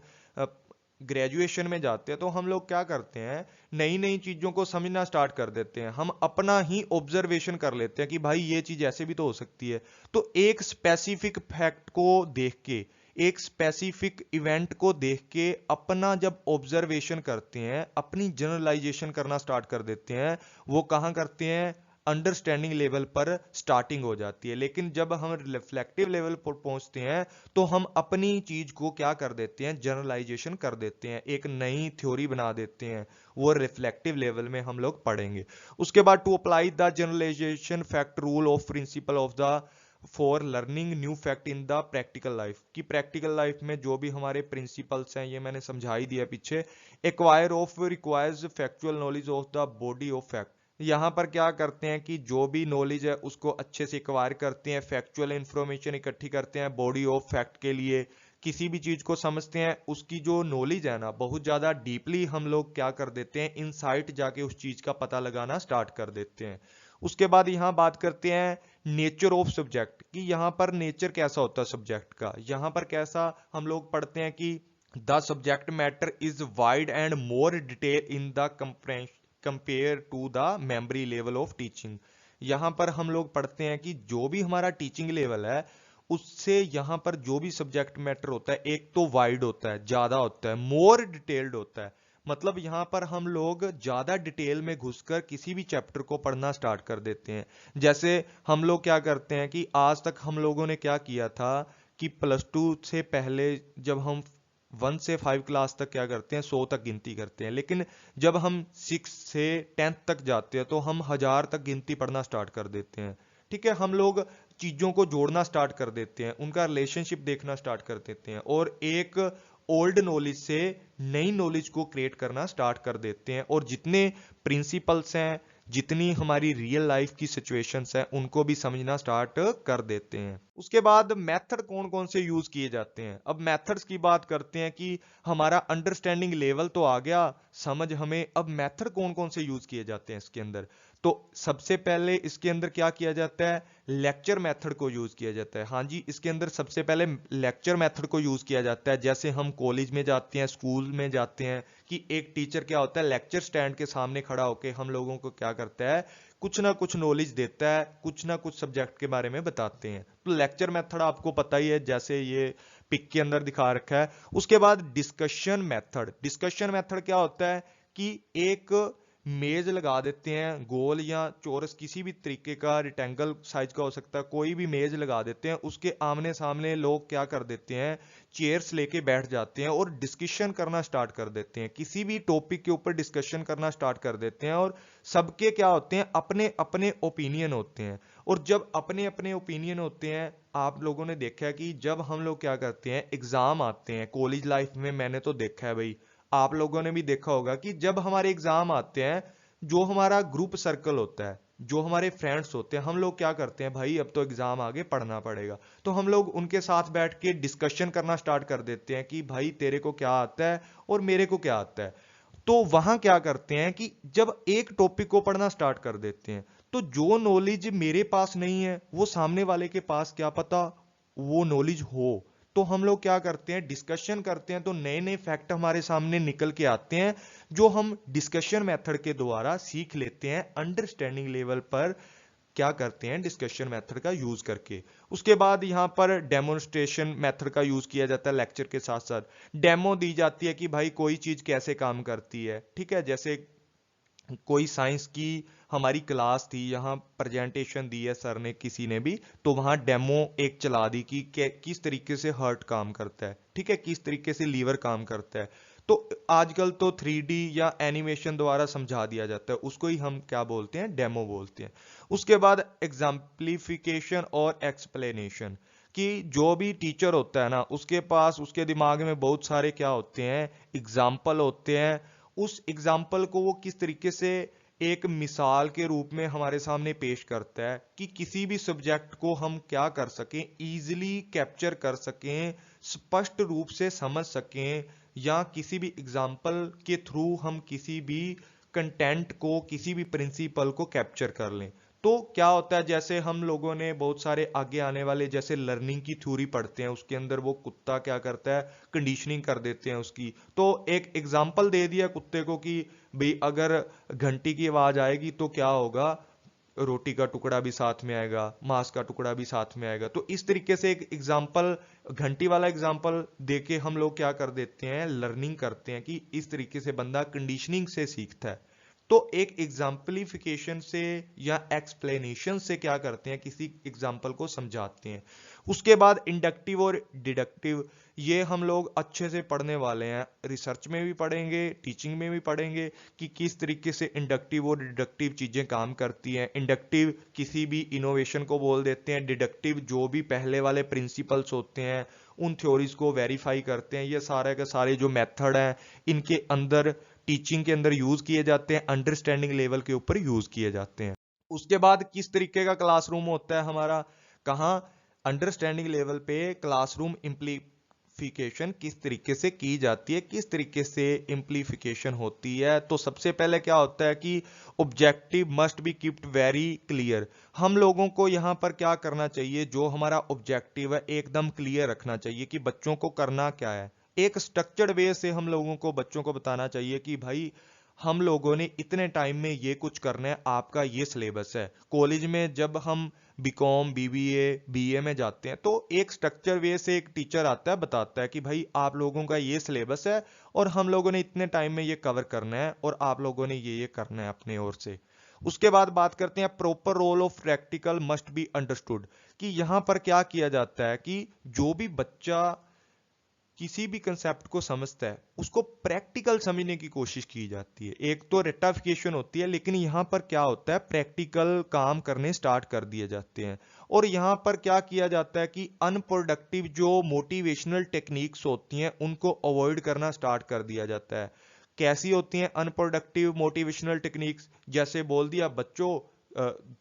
ग्रेजुएशन में जाते हैं तो हम लोग क्या करते हैं, नई नई चीजों को समझना स्टार्ट कर देते हैं, हम अपना ही ऑब्जर्वेशन कर लेते हैं कि भाई ये चीज ऐसे भी तो हो सकती है। तो एक स्पेसिफिक फैक्ट को देख के, एक स्पेसिफिक इवेंट को देख के अपना जब ऑब्जर्वेशन करते हैं, अपनी जनरलाइजेशन करना स्टार्ट कर देते हैं, वो कहां करते हैं, अंडरस्टैंडिंग लेवल पर स्टार्टिंग हो जाती है। लेकिन जब हम रिफ्लेक्टिव लेवल पर पहुंचते हैं तो हम अपनी चीज को क्या कर देते हैं, जनरलाइजेशन कर देते हैं, एक नई थ्योरी बना देते हैं। वो रिफ्लेक्टिव लेवल में हम लोग पढ़ेंगे। उसके बाद to apply the generalisation fact rule of principle of the for learning new fact in the practical life, कि प्रैक्टिकल लाइफ में जो भी हमारे प्रिंसिपल्स हैं, ये मैंने समझा ही दिया पीछे। Acquire of requires factual knowledge of the body of fact, यहां पर क्या करते हैं कि जो भी नॉलेज है उसको अच्छे से एक्वायर करते हैं, फैक्चुअल इंफॉर्मेशन इकट्ठी करते हैं बॉडी ऑफ फैक्ट के लिए। किसी भी चीज को समझते हैं, उसकी जो नॉलेज है ना, बहुत ज्यादा डीपली हम लोग क्या कर देते हैं, इनसाइट जाके उस चीज का पता लगाना स्टार्ट कर देते हैं। उसके बाद यहां बात करते हैं नेचर ऑफ सब्जेक्ट, कि यहां पर नेचर कैसा होता है सब्जेक्ट का। यहां पर कैसा हम लोग पढ़ते हैं कि the subject matter is wide and more detail in the compare to the memory level of teaching. यहां पर हम लोग पढ़ते हैं कि जो भी हमारा टीचिंग लेवल है, उससे यहां पर जो भी सब्जेक्ट मैटर होता है, एक तो वाइड होता है, ज्यादा होता है, मोर डिटेल्ड होता है। मतलब यहां पर हम लोग ज्यादा डिटेल में घुसकर किसी भी चैप्टर को पढ़ना स्टार्ट कर देते हैं। जैसे हम लोग क्या करते हैं कि आज तक हम लोगों ने क्या किया था कि +2 से पहले जब हम 1 से 5 क्लास तक क्या करते हैं, 100 तक गिनती करते हैं। लेकिन जब हम 6 से 10th तक जाते हैं तो हम 1000 तक गिनती पढ़ना स्टार्ट कर देते हैं। ठीक है, हम लोग चीजों को जोड़ना स्टार्ट कर देते हैं, उनका रिलेशनशिप देखना स्टार्ट कर देते हैं, और एक ओल्ड नॉलेज से नई नॉलेज को क्रिएट करना स्टार्ट कर देते हैं। और जितने प्रिंसिपल्स हैं, जितनी हमारी रियल लाइफ की सिचुएशंस हैं, उनको भी समझना स्टार्ट कर देते हैं। उसके बाद मेथड कौन कौन से यूज किए जाते हैं। अब मेथड्स की बात करते हैं कि हमारा अंडरस्टैंडिंग लेवल तो आ गया समझ हमें, अब मेथड कौन कौन से यूज किए जाते हैं इसके अंदर। तो सबसे पहले इसके अंदर क्या किया जाता है, लेक्चर मेथड को यूज किया जाता है। हाँ जी, इसके अंदर सबसे पहले लेक्चर मेथड को यूज किया जाता है। जैसे हम कॉलेज में जाते हैं, स्कूल में जाते हैं, कि एक टीचर क्या होता है, लेक्चर स्टैंड के सामने खड़ा होकर हम लोगों को क्या करता है, कुछ ना कुछ नॉलेज देता है, कुछ ना कुछ सब्जेक्ट के बारे में बताते हैं। तो लेक्चर मेथड आपको पता ही है, जैसे ये पिक के अंदर दिखा रखा है। उसके बाद डिस्कशन मेथड, डिस्कशन मेथड क्या होता है कि एक मेज लगा देते हैं, गोल या चौरस किसी भी तरीके का, रिटेंगल साइज का हो सकता है, कोई भी मेज लगा देते हैं, उसके आमने सामने लोग क्या कर देते हैं, चेयर्स लेके बैठ जाते हैं और डिस्कशन करना स्टार्ट कर देते हैं। किसी भी टॉपिक के ऊपर डिस्कशन करना स्टार्ट कर देते हैं, और सबके क्या होते हैं, अपने अपने ओपिनियन होते हैं। और जब अपने अपने ओपिनियन होते हैं, आप लोगों ने देखा है कि जब हम लोग क्या करते हैं, एग्जाम आते हैं कॉलेज लाइफ में, मैंने तो देखा है भाई, आप लोगों ने भी देखा होगा कि जब हमारे एग्जाम आते हैं, जो हमारा ग्रुप सर्कल होता है, जो हमारे फ्रेंड्स होते हैं, हम लोग क्या करते हैं, भाई अब तो एग्जाम आगे पढ़ना पड़ेगा, तो हम लोग उनके साथ बैठ के डिस्कशन करना स्टार्ट कर देते हैं कि भाई तेरे को क्या आता है और मेरे को क्या आता है। तो वहां क्या करते हैं कि जब एक टॉपिक को पढ़ना स्टार्ट कर देते हैं, तो जो नॉलेज मेरे पास नहीं है वो सामने वाले के पास क्या पता वो नॉलेज हो, तो हम लोग क्या करते हैं, डिस्कशन करते हैं, तो नए नए फैक्ट हमारे सामने निकल के आते हैं जो हम डिस्कशन मेथड के द्वारा सीख लेते हैं, अंडरस्टैंडिंग लेवल पर क्या करते हैं डिस्कशन मेथड का यूज करके। उसके बाद यहाँ पर डेमोन्स्ट्रेशन मेथड का यूज किया जाता है, लेक्चर के साथ साथ डेमो दी जाती है कि भाई कोई चीज कैसे काम करती है। ठीक है, जैसे कोई साइंस की हमारी क्लास थी, यहाँ प्रेजेंटेशन दी है सर ने किसी ने भी, तो वहां डेमो एक चला दी कि किस तरीके से हार्ट काम करता है, ठीक है, किस तरीके से लीवर काम करता है। तो आजकल तो 3D या एनिमेशन द्वारा समझा दिया जाता है, उसको ही हम क्या बोलते हैं, डेमो बोलते हैं। उसके बाद एग्जाम्पलीफिकेशन और एक्सप्लेनेशन, कि जो भी टीचर होता है ना, उसके पास उसके दिमाग में बहुत सारे क्या होते हैं, एग्जाम्पल होते हैं। उस एग्जाम्पल को वो किस तरीके से एक मिसाल के रूप में हमारे सामने पेश करता है कि किसी भी सब्जेक्ट को हम क्या कर सकें, इजीली कैप्चर कर सकें, स्पष्ट रूप से समझ सकें, या किसी भी एग्जाम्पल के थ्रू हम किसी भी कंटेंट को, किसी भी प्रिंसिपल को कैप्चर कर लें। तो क्या होता है, जैसे हम लोगों ने बहुत सारे आगे आने वाले जैसे लर्निंग की थ्योरी पढ़ते हैं, उसके अंदर वो कुत्ता क्या करता है, कंडीशनिंग कर देते हैं उसकी। तो एक एग्जाम्पल दे दिया कुत्ते को कि भाई अगर घंटी की आवाज आएगी तो क्या होगा, रोटी का टुकड़ा भी साथ में आएगा, मांस का टुकड़ा भी साथ में आएगा। तो इस तरीके से एक एग्जाम्पल, घंटी वाला एग्जाम्पल देके हम लोग क्या कर देते हैं, लर्निंग करते हैं कि इस तरीके से बंदा कंडीशनिंग से सीखता है। तो एक एग्जाम्पलीफिकेशन से या एक्सप्लेनेशन से क्या करते हैं, किसी एग्जाम्पल को समझाते हैं। उसके बाद इंडक्टिव और डिडक्टिव, ये हम लोग अच्छे से पढ़ने वाले हैं, रिसर्च में भी पढ़ेंगे, टीचिंग में भी पढ़ेंगे कि किस तरीके से इंडक्टिव और डिडक्टिव चीजें काम करती हैं। इंडक्टिव किसी भी इनोवेशन को बोल देते हैं, डिडक्टिव जो भी पहले वाले प्रिंसिपल्स होते हैं उन थ्योरीज को वेरीफाई करते हैं। ये सारे के सारे जो मेथड हैं इनके अंदर टीचिंग के अंदर यूज किए जाते हैं, अंडरस्टैंडिंग लेवल के ऊपर यूज किए जाते हैं। उसके बाद किस तरीके का क्लासरूम होता है हमारा, कहाँ, अंडरस्टैंडिंग लेवल पे क्लासरूम इम्प्लीफिकेशन किस तरीके से की जाती है, किस तरीके से इम्प्लीफिकेशन होती है। तो सबसे पहले क्या होता है कि objective must be keeped very clear. हम लोगों को यहाँ पर क्या करना चाहिए, जो हमारा ऑब्जेक्टिव है एकदम क्लियर रखना चाहिए कि बच्चों को करना क्या है। एक स्ट्रक्चर्ड वे से हम लोगों को बच्चों को बताना चाहिए कि भाई हम लोगों ने इतने टाइम में ये कुछ करना है, आपका ये सिलेबस है। कॉलेज में जब हम बीकॉम, बीबीए, बीए में जाते हैं तो एक स्ट्रक्चर वे से एक टीचर आता है, बताता है कि भाई आप लोगों का ये सिलेबस है और हम लोगों ने इतने टाइम में ये कवर करना है और आप लोगों ने ये करना है अपने ओर से। उसके बाद बात करते हैं proper role of practical must be understood, कि यहां पर क्या किया जाता है कि जो भी बच्चा किसी भी कंसेप्ट को समझता है उसको प्रैक्टिकल समझने की कोशिश की जाती है। एक तो रेटाफिकेशन होती है, लेकिन यहाँ पर क्या होता है, प्रैक्टिकल काम करने स्टार्ट कर दिए जाते हैं। और यहाँ पर क्या किया जाता है कि अनप्रोडक्टिव जो मोटिवेशनल टेक्निक्स होती हैं उनको अवॉइड करना स्टार्ट कर दिया जाता है। कैसी होती हैं अनप्रोडक्टिव मोटिवेशनल टेक्निक्स, जैसे बोल दिया बच्चों,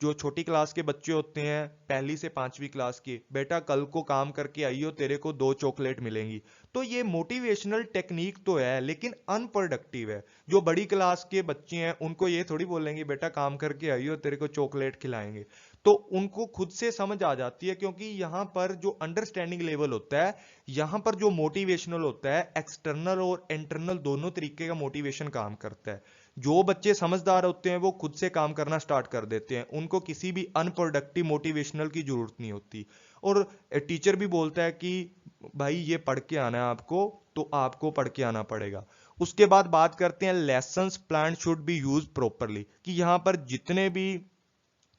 जो छोटी क्लास के बच्चे होते हैं, पहली से पांचवी क्लास के, बेटा कल को काम करके आइयो, तेरे को 2 चॉकलेट मिलेंगी। तो ये मोटिवेशनल टेक्निक तो है लेकिन अनप्रोडक्टिव है। जो बड़ी क्लास के बच्चे हैं उनको ये थोड़ी बोलेंगे बेटा काम करके आइयो, तेरे को चॉकलेट खिलाएंगे। तो उनको खुद से समझ आ जाती है, क्योंकि यहाँ पर जो अंडरस्टैंडिंग लेवल होता है, यहाँ पर जो मोटिवेशनल होता है, एक्सटर्नल और इंटरनल दोनों तरीके का मोटिवेशन काम करता है। जो बच्चे समझदार होते हैं वो खुद से काम करना स्टार्ट कर देते हैं, उनको किसी भी अनप्रोडक्टिव मोटिवेशनल की जरूरत नहीं होती। और टीचर भी बोलता है कि भाई ये पढ़ के आना है आपको, तो आपको पढ़ के आना पड़ेगा। उसके बाद बात करते हैं lessons plan should be use properly, कि यहाँ पर जितने भी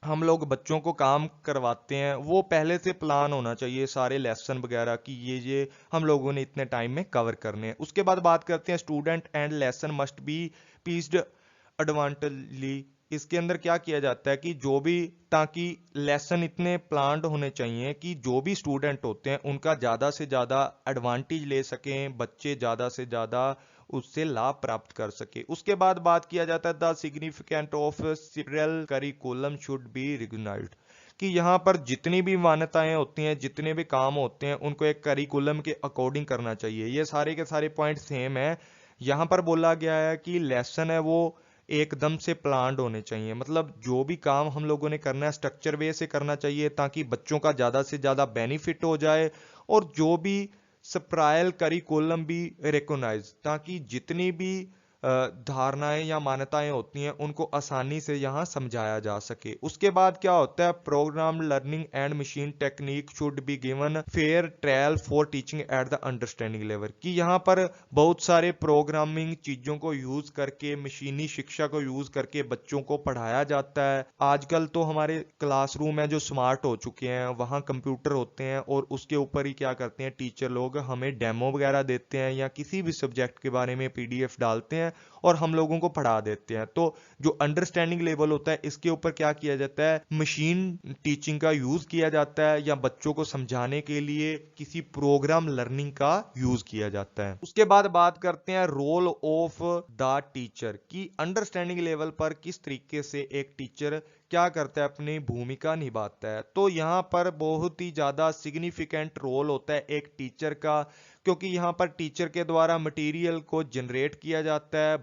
हम लोग बच्चों को काम करवाते हैं वो पहले से प्लान होना चाहिए, सारे लेसन वगैरह कि ये हम लोगों ने इतने टाइम में कवर करने हैं। उसके बाद बात करते हैं student and lesson must be paced advantageously. इसके अंदर क्या किया जाता है कि जो भी, ताकि लेसन इतने प्लान्ड होने चाहिए कि जो भी स्टूडेंट होते हैं उनका ज्यादा से ज्यादा एडवांटेज ले सकें, बच्चे ज्यादा से ज्यादा उससे लाभ प्राप्त कर सके। उसके बाद बात किया जाता है the significant of serial curriculum should be recognised, कि यहाँ पर जितनी भी मान्यताएं होती हैं, जितने भी काम होते हैं, उनको एक करिकुलम के अकॉर्डिंग करना चाहिए। ये सारे के सारे पॉइंट सेम है। यहाँ पर बोला गया है कि लेसन है वो एकदम से प्लान्ड होने चाहिए। मतलब जो भी काम हम लोगों ने करना है स्ट्रक्चर वे से करना चाहिए, ताकि बच्चों का ज़्यादा से ज़्यादा बेनिफिट हो जाए, और जो भी स्प्रायल करिकुलम भी रिकॉग्नाइज, ताकि जितनी भी धारणाएं या मान्यताएं होती हैं उनको आसानी से यहाँ समझाया जा सके। उसके बाद क्या होता है, programme learning and machine technique should be given fair trial for teaching at the understanding level, कि यहाँ पर बहुत सारे प्रोग्रामिंग चीजों को यूज करके, मशीनी शिक्षा को यूज करके बच्चों को पढ़ाया जाता है। आजकल तो हमारे क्लासरूम है जो स्मार्ट हो चुके हैं, वहाँ कंप्यूटर होते हैं, और उसके ऊपर ही क्या करते हैं टीचर लोग, हमें डेमो वगैरह देते हैं या किसी भी सब्जेक्ट के बारे में पीडीएफ डालते हैं और हम लोगों को पढ़ा देते हैं। तो जो अंडरस्टैंडिंग लेवल होता है इसके ऊपर क्या किया जाता है, मशीन टीचिंग का यूज किया जाता है, या बच्चों को समझाने के लिए किसी प्रोग्राम लर्निंग का यूज किया जाता है। उसके बाद बात करते हैं रोल ऑफ द टीचर, की अंडरस्टैंडिंग लेवल पर किस तरीके से एक टीचर क्या करता है, अपनी भूमिका निभाता है। तो यहाँ पर बहुत ही ज्यादा सिग्निफिकेंट रोल होता है एक टीचर का, क्योंकि यहाँ पर टीचर के द्वारा मटेरियल को जनरेट किया जाता है,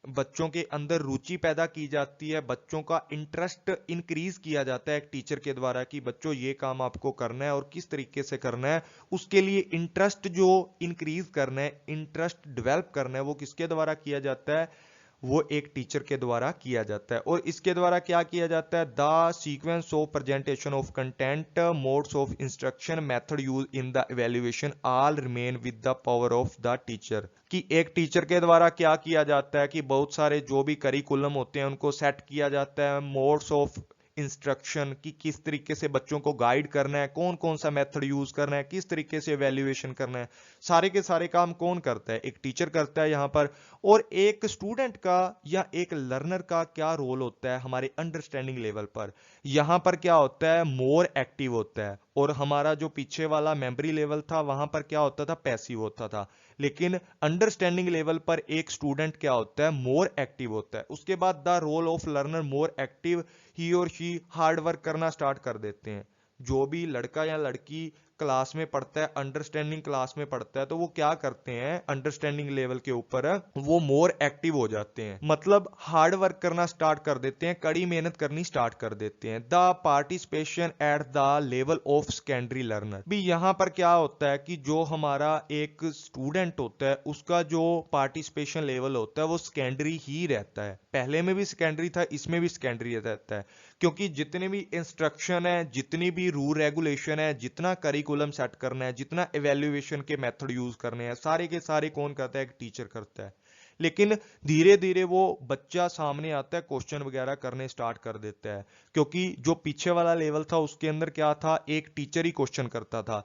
बच्चों के अंदर रुचि पैदा की जाती है, बच्चों का इंटरेस्ट इंक्रीज किया जाता है एक टीचर के द्वारा, कि बच्चों ये काम आपको करना है और किस तरीके से करना है। उसके लिए इंटरेस्ट जो इंक्रीज करना है, इंटरेस्ट डेवलप करना है, वो किसके द्वारा किया जाता है, वो एक टीचर के द्वारा किया जाता है। और इसके द्वारा क्या किया जाता है, the sequence of presentation of content, modes of instruction, method use in the evaluation all remain with the power of the teacher, कि एक टीचर के द्वारा क्या किया जाता है कि बहुत सारे जो भी करिकुलम होते हैं उनको सेट किया जाता है, मोड्स ऑफ इंस्ट्रक्शन, कि किस तरीके से बच्चों को गाइड करना है, कौन कौन सा मेथड यूज करना है, किस तरीके से इवैल्यूएशन करना है, सारे के सारे काम कौन करता है, एक टीचर करता है यहाँ पर। और एक स्टूडेंट का या एक लर्नर का क्या रोल होता है हमारे अंडरस्टैंडिंग लेवल पर, यहाँ पर क्या होता है, मोर एक्टिव होता है, और हमारा जो पीछे वाला मेमोरी लेवल था वहां पर क्या होता था, पैसिव होता था। लेकिन अंडरस्टैंडिंग लेवल पर एक स्टूडेंट क्या होता है, मोर एक्टिव होता है। उसके बाद the role of learner more active, he और शी हार्ड वर्क करना स्टार्ट कर देते हैं। जो भी लड़का या लड़की क्लास में पढ़ता है, अंडरस्टैंडिंग क्लास में पढ़ता है, तो वो क्या करते हैं, अंडरस्टैंडिंग लेवल के ऊपर वो मोर एक्टिव हो जाते हैं, मतलब हार्ड वर्क करना स्टार्ट कर देते हैं, कड़ी मेहनत करनी स्टार्ट कर देते हैं। The participation at the level of secondary learner, भी यहाँ पर क्या होता है कि जो हमारा एक स्टूडेंट होता है उसका जो पार्टिसिपेशन लेवल होता है वो सेकेंडरी ही रहता है। पहले में भी सेकेंडरी था, इसमें भी सेकेंडरी रहता है, क्योंकि जितने भी इंस्ट्रक्शन है, जितनी भी रूल रेगुलेशन है, जितना करिकुलम सेट करना है, जितना इवैल्यूएशन के मेथड यूज करने हैं, सारे के सारे कौन करता है, एक टीचर करता है। लेकिन धीरे धीरे वो बच्चा सामने आता है, क्वेश्चन वगैरह करने स्टार्ट कर देता है, क्योंकि जो पीछे वाला लेवल था उसके अंदर क्या था, एक टीचर ही क्वेश्चन करता था।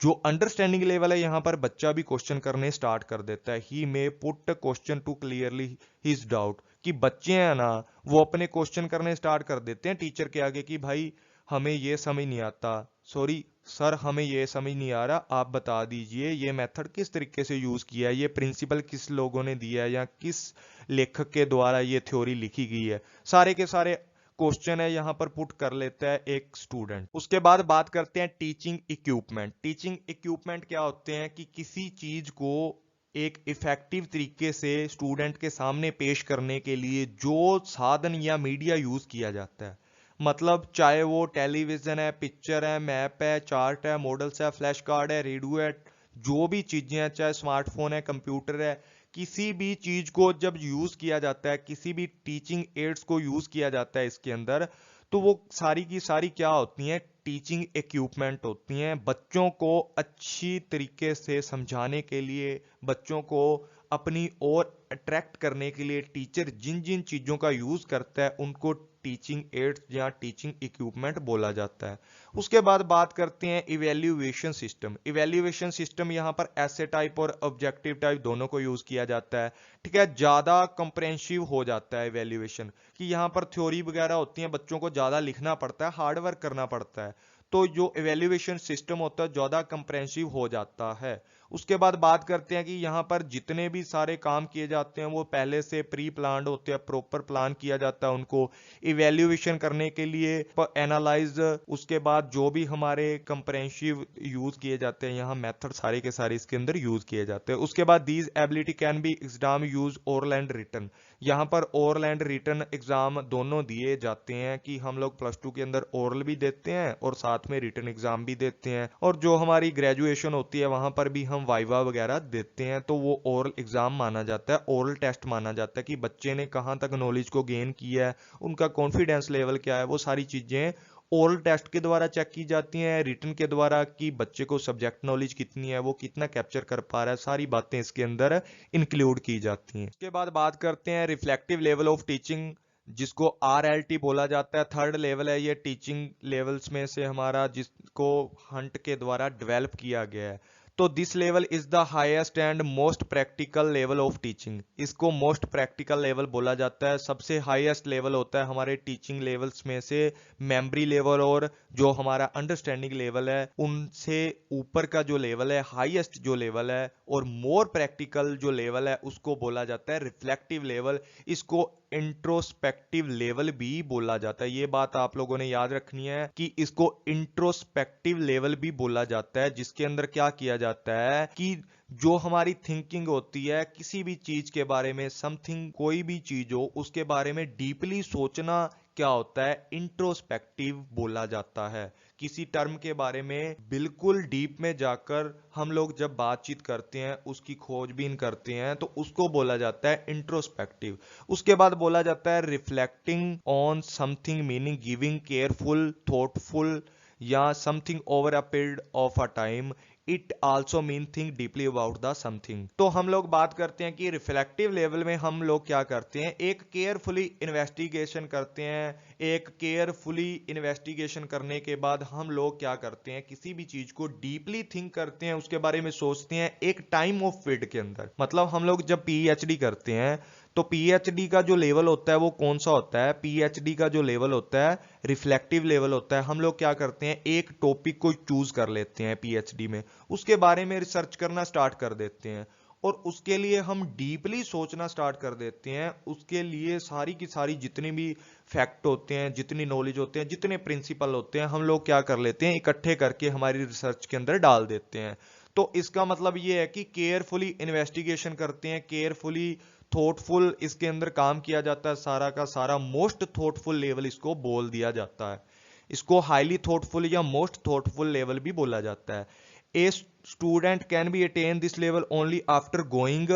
जो अंडरस्टैंडिंग लेवल है यहाँ पर बच्चा भी क्वेश्चन करने स्टार्ट कर देता है। He may put question to clearly his doubt, कि बच्चे हैं ना, वो अपने क्वेश्चन करने स्टार्ट कर देते हैं टीचर के आगे, कि भाई हमें ये समझ नहीं आता, सॉरी सर हमें ये समझ नहीं आ रहा, आप बता दीजिए ये मेथड किस तरीके से यूज किया है, ये प्रिंसिपल किस लोगों ने दिया है, या किस लेखक के द्वारा ये थ्योरी लिखी गई है। सारे के सारे क्वेश्चन है यहाँ पर पुट कर लेता है एक स्टूडेंट। उसके बाद बात करते हैं टीचिंग इक्विपमेंट। टीचिंग इक्विपमेंट क्या होते हैं, कि किसी चीज को एक इफेक्टिव तरीके से स्टूडेंट के सामने पेश करने के लिए जो साधन या मीडिया यूज किया जाता है, मतलब चाहे वो टेलीविजन है, पिक्चर है, मैप है, चार्ट है, मॉडल्स है, फ्लैश कार्ड है, रेडियो है, जो भी चीजें हैं, चाहे स्मार्टफोन है, कंप्यूटर है, किसी भी चीज को जब यूज किया जाता है, किसी भी टीचिंग एड्स को यूज किया जाता है इसके अंदर, तो वो सारी की सारी क्या होती हैं, टीचिंग इक्विपमेंट होती हैं। बच्चों को अच्छी तरीके से समझाने के लिए, बच्चों को अपनी ओर अट्रैक्ट करने के लिए टीचर जिन जिन चीजों का यूज करता है उनको टीचिंग एड्स या टीचिंग इक्विपमेंट बोला जाता है। उसके बाद बात करते हैं इवैल्यूएशन सिस्टम। इवैल्यूएशन सिस्टम यहाँ पर ऐसे टाइप और ऑब्जेक्टिव टाइप दोनों को यूज किया जाता है। ठीक है, ज्यादा कंप्रेहेंसिव हो जाता है इवैल्यूएशन, कि यहाँ पर थ्योरी वगैरह होती है, बच्चों को ज्यादा लिखना पड़ता है, हार्ड वर्क करना पड़ता है, तो जो इवैल्यूएशन सिस्टम होता है ज्यादा कंप्रेहेंसिव हो जाता है। उसके बाद बात करते हैं कि यहाँ पर जितने भी सारे काम किए जाते हैं वो पहले से प्री प्लान्ड होते हैं, प्रॉपर प्लान किया जाता है उनको इवेल्युएशन करने के लिए, एनालाइज, उसके बाद जो भी हमारे कंप्रेहेंसिव यूज किए जाते हैं, यहाँ मेथड सारे के सारे इसके अंदर यूज किए जाते हैं। उसके बाद these ability can be exam use oral and written, यहाँ पर ओरल एंड रिटन एग्जाम दोनों दिए जाते हैं कि हम लोग प्लस टू के अंदर ओरल भी देते हैं और साथ में रिटन एग्जाम भी देते हैं, और जो हमारी ग्रेजुएशन होती है वहां पर भी हम वाइवा वगैरह देते हैं, तो वो ओरल एग्जाम माना जाता है, ओरल टेस्ट माना जाता है कि बच्चे ने कहाँ तक नॉलेज को गेन किया है, उनका कॉन्फिडेंस लेवल क्या है, वो सारी चीजें ओरल टेस्ट के द्वारा चेक की जाती हैं, रिटन के द्वारा कि बच्चे को सब्जेक्ट नॉलेज कितनी है, वो कितना कैप्चर कर पा रहा है, सारी बातें इसके अंदर इंक्लूड की जाती हैं। उसके बाद बात करते हैं रिफ्लेक्टिव लेवल ऑफ टीचिंग, जिसको RLT बोला जाता है। थर्ड लेवल है ये टीचिंग लेवल्स में से हमारा, जिसको हंट के द्वारा डेवलप किया गया है। तो this level is the highest and most practical level of teaching, इसको मोस्ट प्रैक्टिकल लेवल बोला जाता है। सबसे हाईएस्ट लेवल होता है हमारे टीचिंग लेवल्स में से मेमोरी लेवल और जो हमारा अंडरस्टैंडिंग लेवल है उनसे ऊपर का जो लेवल है, हाईएस्ट जो लेवल है और मोर प्रैक्टिकल जो लेवल है उसको बोला जाता है रिफ्लेक्टिव लेवल। इसको इंट्रोस्पेक्टिव लेवल भी बोला जाता है। ये बात आप लोगों ने याद रखनी है कि इसको इंट्रोस्पेक्टिव लेवल भी बोला जाता है, जिसके अंदर क्या किया जाता है कि जो हमारी थिंकिंग होती है किसी भी चीज के बारे में, समथिंग, कोई भी चीज हो उसके बारे में डीपली सोचना क्या होता है, इंट्रोस्पेक्टिव बोला जाता है। किसी टर्म के बारे में बिल्कुल डीप में जाकर हम लोग जब बातचीत करते हैं, उसकी खोजबीन करते हैं, तो उसको बोला जाता है इंट्रोस्पेक्टिव। उसके बाद बोला जाता है reflecting on something, meaning giving careful, thoughtful या something over a period of a time. It also mean think deeply about the something. तो हम लोग बात करते हैं कि रिफ्लेक्टिव लेवल में हम लोग क्या करते हैं, एक केयरफुली इन्वेस्टिगेशन करते हैं। एक केयरफुली इन्वेस्टिगेशन करने के बाद हम लोग क्या करते हैं, किसी भी चीज को डीपली थिंक करते हैं, उसके बारे में सोचते हैं एक टाइम ऑफ पीरियड के अंदर। मतलब हम लोग जब PhD करते हैं तो PhD का जो लेवल होता है वो कौन सा होता है, PhD का जो लेवल होता है रिफ्लेक्टिव लेवल होता है। हम लोग क्या करते हैं, एक टॉपिक को चूज कर लेते हैं PhD में, उसके बारे में रिसर्च करना स्टार्ट कर देते हैं और उसके लिए हम डीपली सोचना स्टार्ट कर देते हैं। उसके लिए सारी की सारी जितनी भी फैक्ट होते हैं, जितनी नॉलेज होते हैं, जितने प्रिंसिपल होते हैं, हम लोग क्या कर लेते हैं, इकट्ठे करके हमारी रिसर्च के अंदर डाल देते हैं। तो इसका मतलब ये है कि केयरफुली इन्वेस्टिगेशन करते हैं, केयरफुली थॉटफुल इसके अंदर काम किया जाता है, सारा का सारा मोस्ट थॉटफुल लेवल इसको बोल दिया जाता है। इसको हाईली थॉटफुल या मोस्ट थॉटफुल लेवल भी बोला जाता है। A student can be attain this level only after going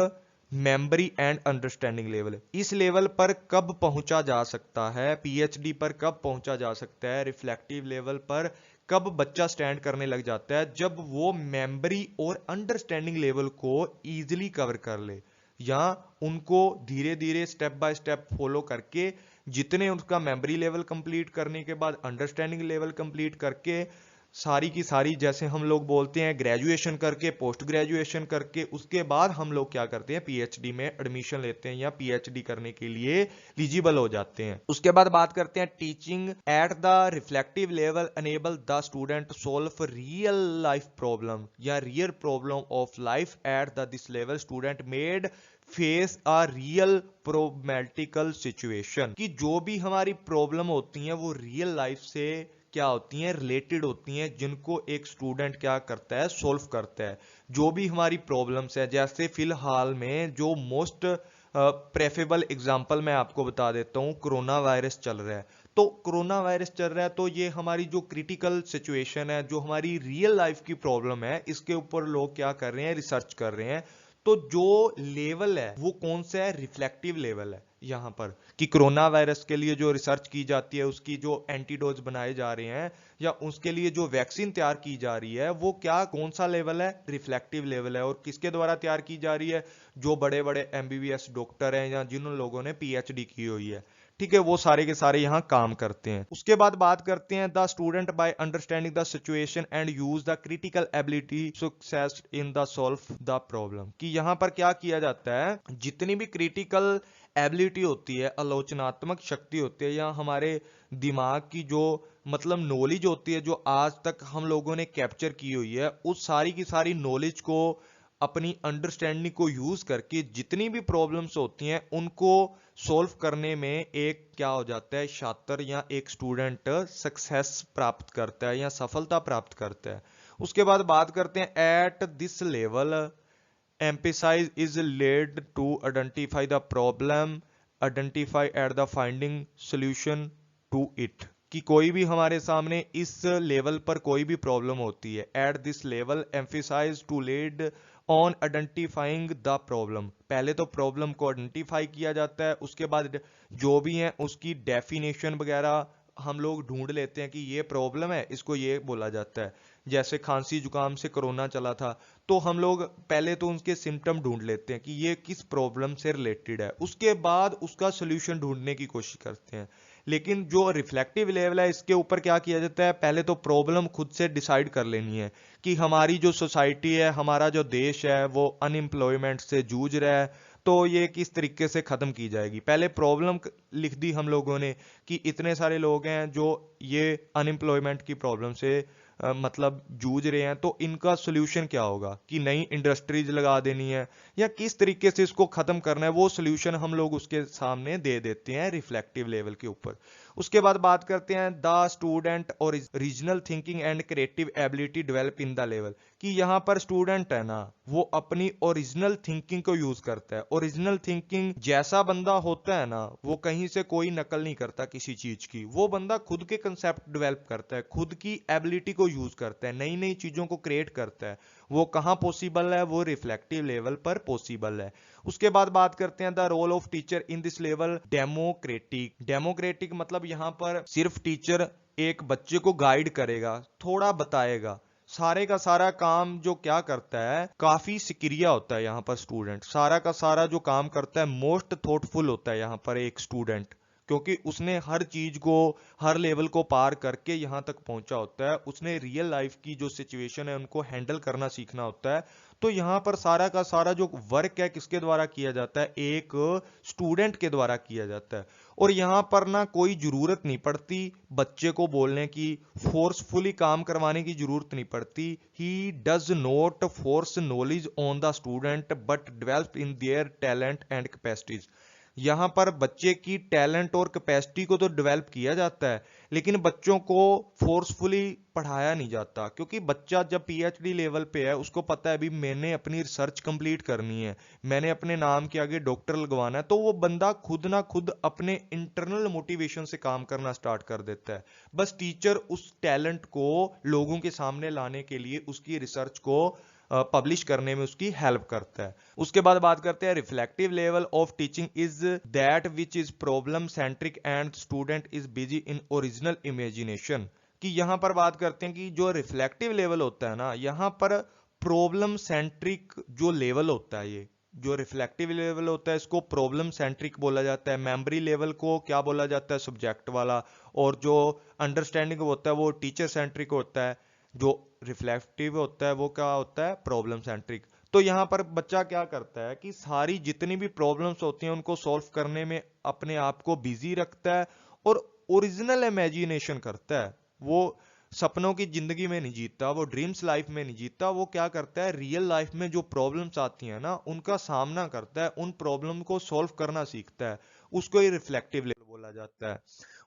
memory and understanding level. इस लेवल पर कब पहुंचा जा सकता है, PhD पर कब पहुंचा जा सकता है, रिफ्लेक्टिव लेवल पर कब बच्चा स्टैंड करने लग जाता है, जब वो मेमोरी और अंडरस्टैंडिंग लेवल को इजीली कवर कर ले या उनको धीरे धीरे स्टेप बाय स्टेप फॉलो करके, जितने उसका मेमोरी लेवल कंप्लीट करने के बाद अंडरस्टैंडिंग लेवल कंप्लीट करके, सारी की सारी जैसे हम लोग बोलते हैं ग्रेजुएशन करके, पोस्ट ग्रेजुएशन करके, उसके बाद हम लोग क्या करते हैं, PhD में एडमिशन लेते हैं या PhD करने के लिए एलिजिबल हो जाते हैं। उसके बाद बात करते हैं teaching at the reflective level enable the student solve real life problem या real problem of life at the this level. Student made face a real problematical situation, कि जो भी हमारी प्रॉब्लम होती हैं वो रियल लाइफ से क्या होती हैं, रिलेटेड होती हैं, जिनको एक स्टूडेंट क्या करता है, सोल्व करता है। जो भी हमारी प्रॉब्लम्स है, जैसे फिलहाल में जो मोस्ट प्रेफरेबल एग्जांपल मैं आपको बता देता हूं, कोरोना वायरस चल रहा है। तो कोरोना वायरस चल रहा है तो ये हमारी जो क्रिटिकल सिचुएशन है, जो हमारी रियल लाइफ की प्रॉब्लम है, इसके ऊपर लोग क्या कर रहे हैं, रिसर्च कर रहे हैं। तो जो लेवल है वो कौन सा है, रिफ्लेक्टिव लेवल है। यहाँ पर कि कोरोना वायरस के लिए जो रिसर्च की जाती है, उसकी जो एंटीडोज बनाए जा रहे हैं या उसके लिए जो वैक्सीन तैयार की जा रही है, वो क्या कौन सा लेवल है, रिफ्लेक्टिव लेवल है। और किसके द्वारा तैयार की जा रही है, जो बड़े बड़े MBBS डॉक्टर हैं या जिन लोगों ने PhD की हुई है, ठीक है, वो सारे के सारे यहाँ काम करते हैं। उसके बाद बात करते हैं the student by understanding the situation and use the critical ability success in the solve the problem, कि यहाँ पर क्या किया जाता है, जितनी भी क्रिटिकल एबिलिटी होती है, आलोचनात्मक शक्ति होती है, या हमारे दिमाग की जो मतलब नॉलेज होती है, जो आज तक हम लोगों ने कैप्चर की हुई है, उस सारी की सारी नॉलेज को अपनी अंडरस्टैंडिंग को यूज करके जितनी भी प्रॉब्लम्स होती हैं उनको सॉल्व करने में एक क्या हो जाता है, छात्र या एक स्टूडेंट सक्सेस प्राप्त करता है या सफलता प्राप्त करता है। उसके बाद बात करते हैं at this level emphasis is laid to identify the problem, identify at the finding solution to it। कि कोई भी हमारे सामने इस लेवल पर कोई भी प्रॉब्लम होती है, at this level emphasize to laid on identifying the problem। पहले तो प्रॉब्लम को आइडेंटिफाई किया जाता है, उसके बाद जो भी है उसकी डेफिनेशन वगैरह हम लोग ढूंढ लेते हैं कि ये प्रॉब्लम है, इसको ये बोला जाता है। जैसे खांसी जुकाम से कोरोना चला था, तो हम लोग पहले तो उनके सिम्टम ढूंढ लेते हैं कि ये किस प्रॉब्लम से रिलेटेड है, उसके बाद उसका सोल्यूशन ढूंढने की कोशिश करते हैं। लेकिन जो रिफ्लेक्टिव लेवल है इसके ऊपर क्या किया जाता है, पहले तो प्रॉब्लम खुद से डिसाइड कर लेनी है कि हमारी जो सोसाइटी है, हमारा जो देश है वो अनएम्प्लॉयमेंट से जूझ रहा है, तो ये किस तरीके से खत्म की जाएगी। पहले प्रॉब्लम लिख दी हम लोगों ने कि इतने सारे लोग हैं जो ये अनएम्प्लॉयमेंट की प्रॉब्लम से मतलब जूझ रहे हैं, तो इनका सोल्यूशन क्या होगा कि नई इंडस्ट्रीज लगा देनी है या किस तरीके से इसको खत्म करना है, वो सोल्यूशन हम लोग उसके सामने दे देते हैं रिफ्लेक्टिव लेवल के ऊपर। उसके बाद बात करते हैं द स्टूडेंट और regional thinking and creative ability develop in the level. कि यहाँ पर स्टूडेंट है ना, वो अपनी ओरिजिनल थिंकिंग को यूज करता है। ओरिजिनल थिंकिंग जैसा बंदा होता है ना, वो कहीं से कोई नकल नहीं करता किसी चीज की, वो बंदा खुद के कंसेप्ट डेवलप करता है, खुद की एबिलिटी को यूज करता है, नई नई चीजों को क्रिएट करता है। वो कहाँ पॉसिबल है, वो रिफ्लेक्टिव लेवल पर पॉसिबल है। उसके बाद बात करते हैं the role of teacher in this level democratic. Democratic मतलब यहाँ पर सिर्फ टीचर एक बच्चे को गाइड करेगा, थोड़ा बताएगा, सारे का सारा काम जो क्या करता है, काफी सिक्रिया होता है यहाँ पर स्टूडेंट, सारा का सारा जो काम करता है मोस्ट थॉटफुल होता है यहाँ पर एक स्टूडेंट, क्योंकि उसने हर चीज को, हर लेवल को पार करके यहाँ तक पहुंचा होता है, उसने रियल लाइफ की जो सिचुएशन है उनको हैंडल करना सीखना होता है। तो यहाँ पर सारा का सारा जो वर्क है किसके द्वारा किया जाता है, एक स्टूडेंट के द्वारा किया जाता है। और यहाँ पर ना कोई जरूरत नहीं पड़ती बच्चे को बोलने की, फोर्सफुली काम करवाने की जरूरत नहीं पड़ती। He does not force knowledge on the student but develop in their talent and capacities. यहाँ पर बच्चे की टैलेंट और कैपेसिटी को तो डेवलप किया जाता है, लेकिन बच्चों को फोर्सफुली पढ़ाया नहीं जाता, क्योंकि बच्चा जब पीएचडी लेवल पे है उसको पता है अभी मैंने अपनी रिसर्च कंप्लीट करनी है, मैंने अपने नाम के आगे डॉक्टर लगवाना है, तो वो बंदा खुद ना खुद अपने इंटरनल मोटिवेशन से काम करना स्टार्ट कर देता है। बस टीचर उस टैलेंट को लोगों के सामने लाने के लिए उसकी रिसर्च को पब्लिश करने में उसकी हेल्प करता है। उसके बाद बात करते हैं reflective level of teaching is that which is problem centric and student is busy in original imagination. कि यहाँ पर बात करते हैं कि जो रिफ्लेक्टिव लेवल होता है ना, यहाँ पर प्रॉब्लम सेंट्रिक जो लेवल होता है, ये जो रिफ्लेक्टिव लेवल होता है इसको प्रॉब्लम सेंट्रिक बोला जाता है। मेमोरी लेवल को क्या बोला जाता है, सब्जेक्ट वाला। और जो अंडरस्टैंडिंग होता है वो टीचर सेंट्रिक होता है। जो रिफ्लेक्टिव होता है वो क्या होता है, प्रॉब्लम सेंट्रिक। तो यहाँ पर बच्चा क्या करता है कि सारी जितनी भी प्रॉब्लम्स होती हैं उनको सॉल्व करने में अपने आप को बिजी रखता है और ओरिजिनल इमेजिनेशन करता है। वो सपनों की जिंदगी में नहीं जीतता, वो ड्रीम्स लाइफ में नहीं जीतता, वो क्या करता है रियल लाइफ में जो प्रॉब्लम्स आती हैं ना उनका सामना करता है, उन प्रॉब्लम को सॉल्व करना सीखता है, उसको ही रिफ्लेक्टिव लेवल बोला जाता है।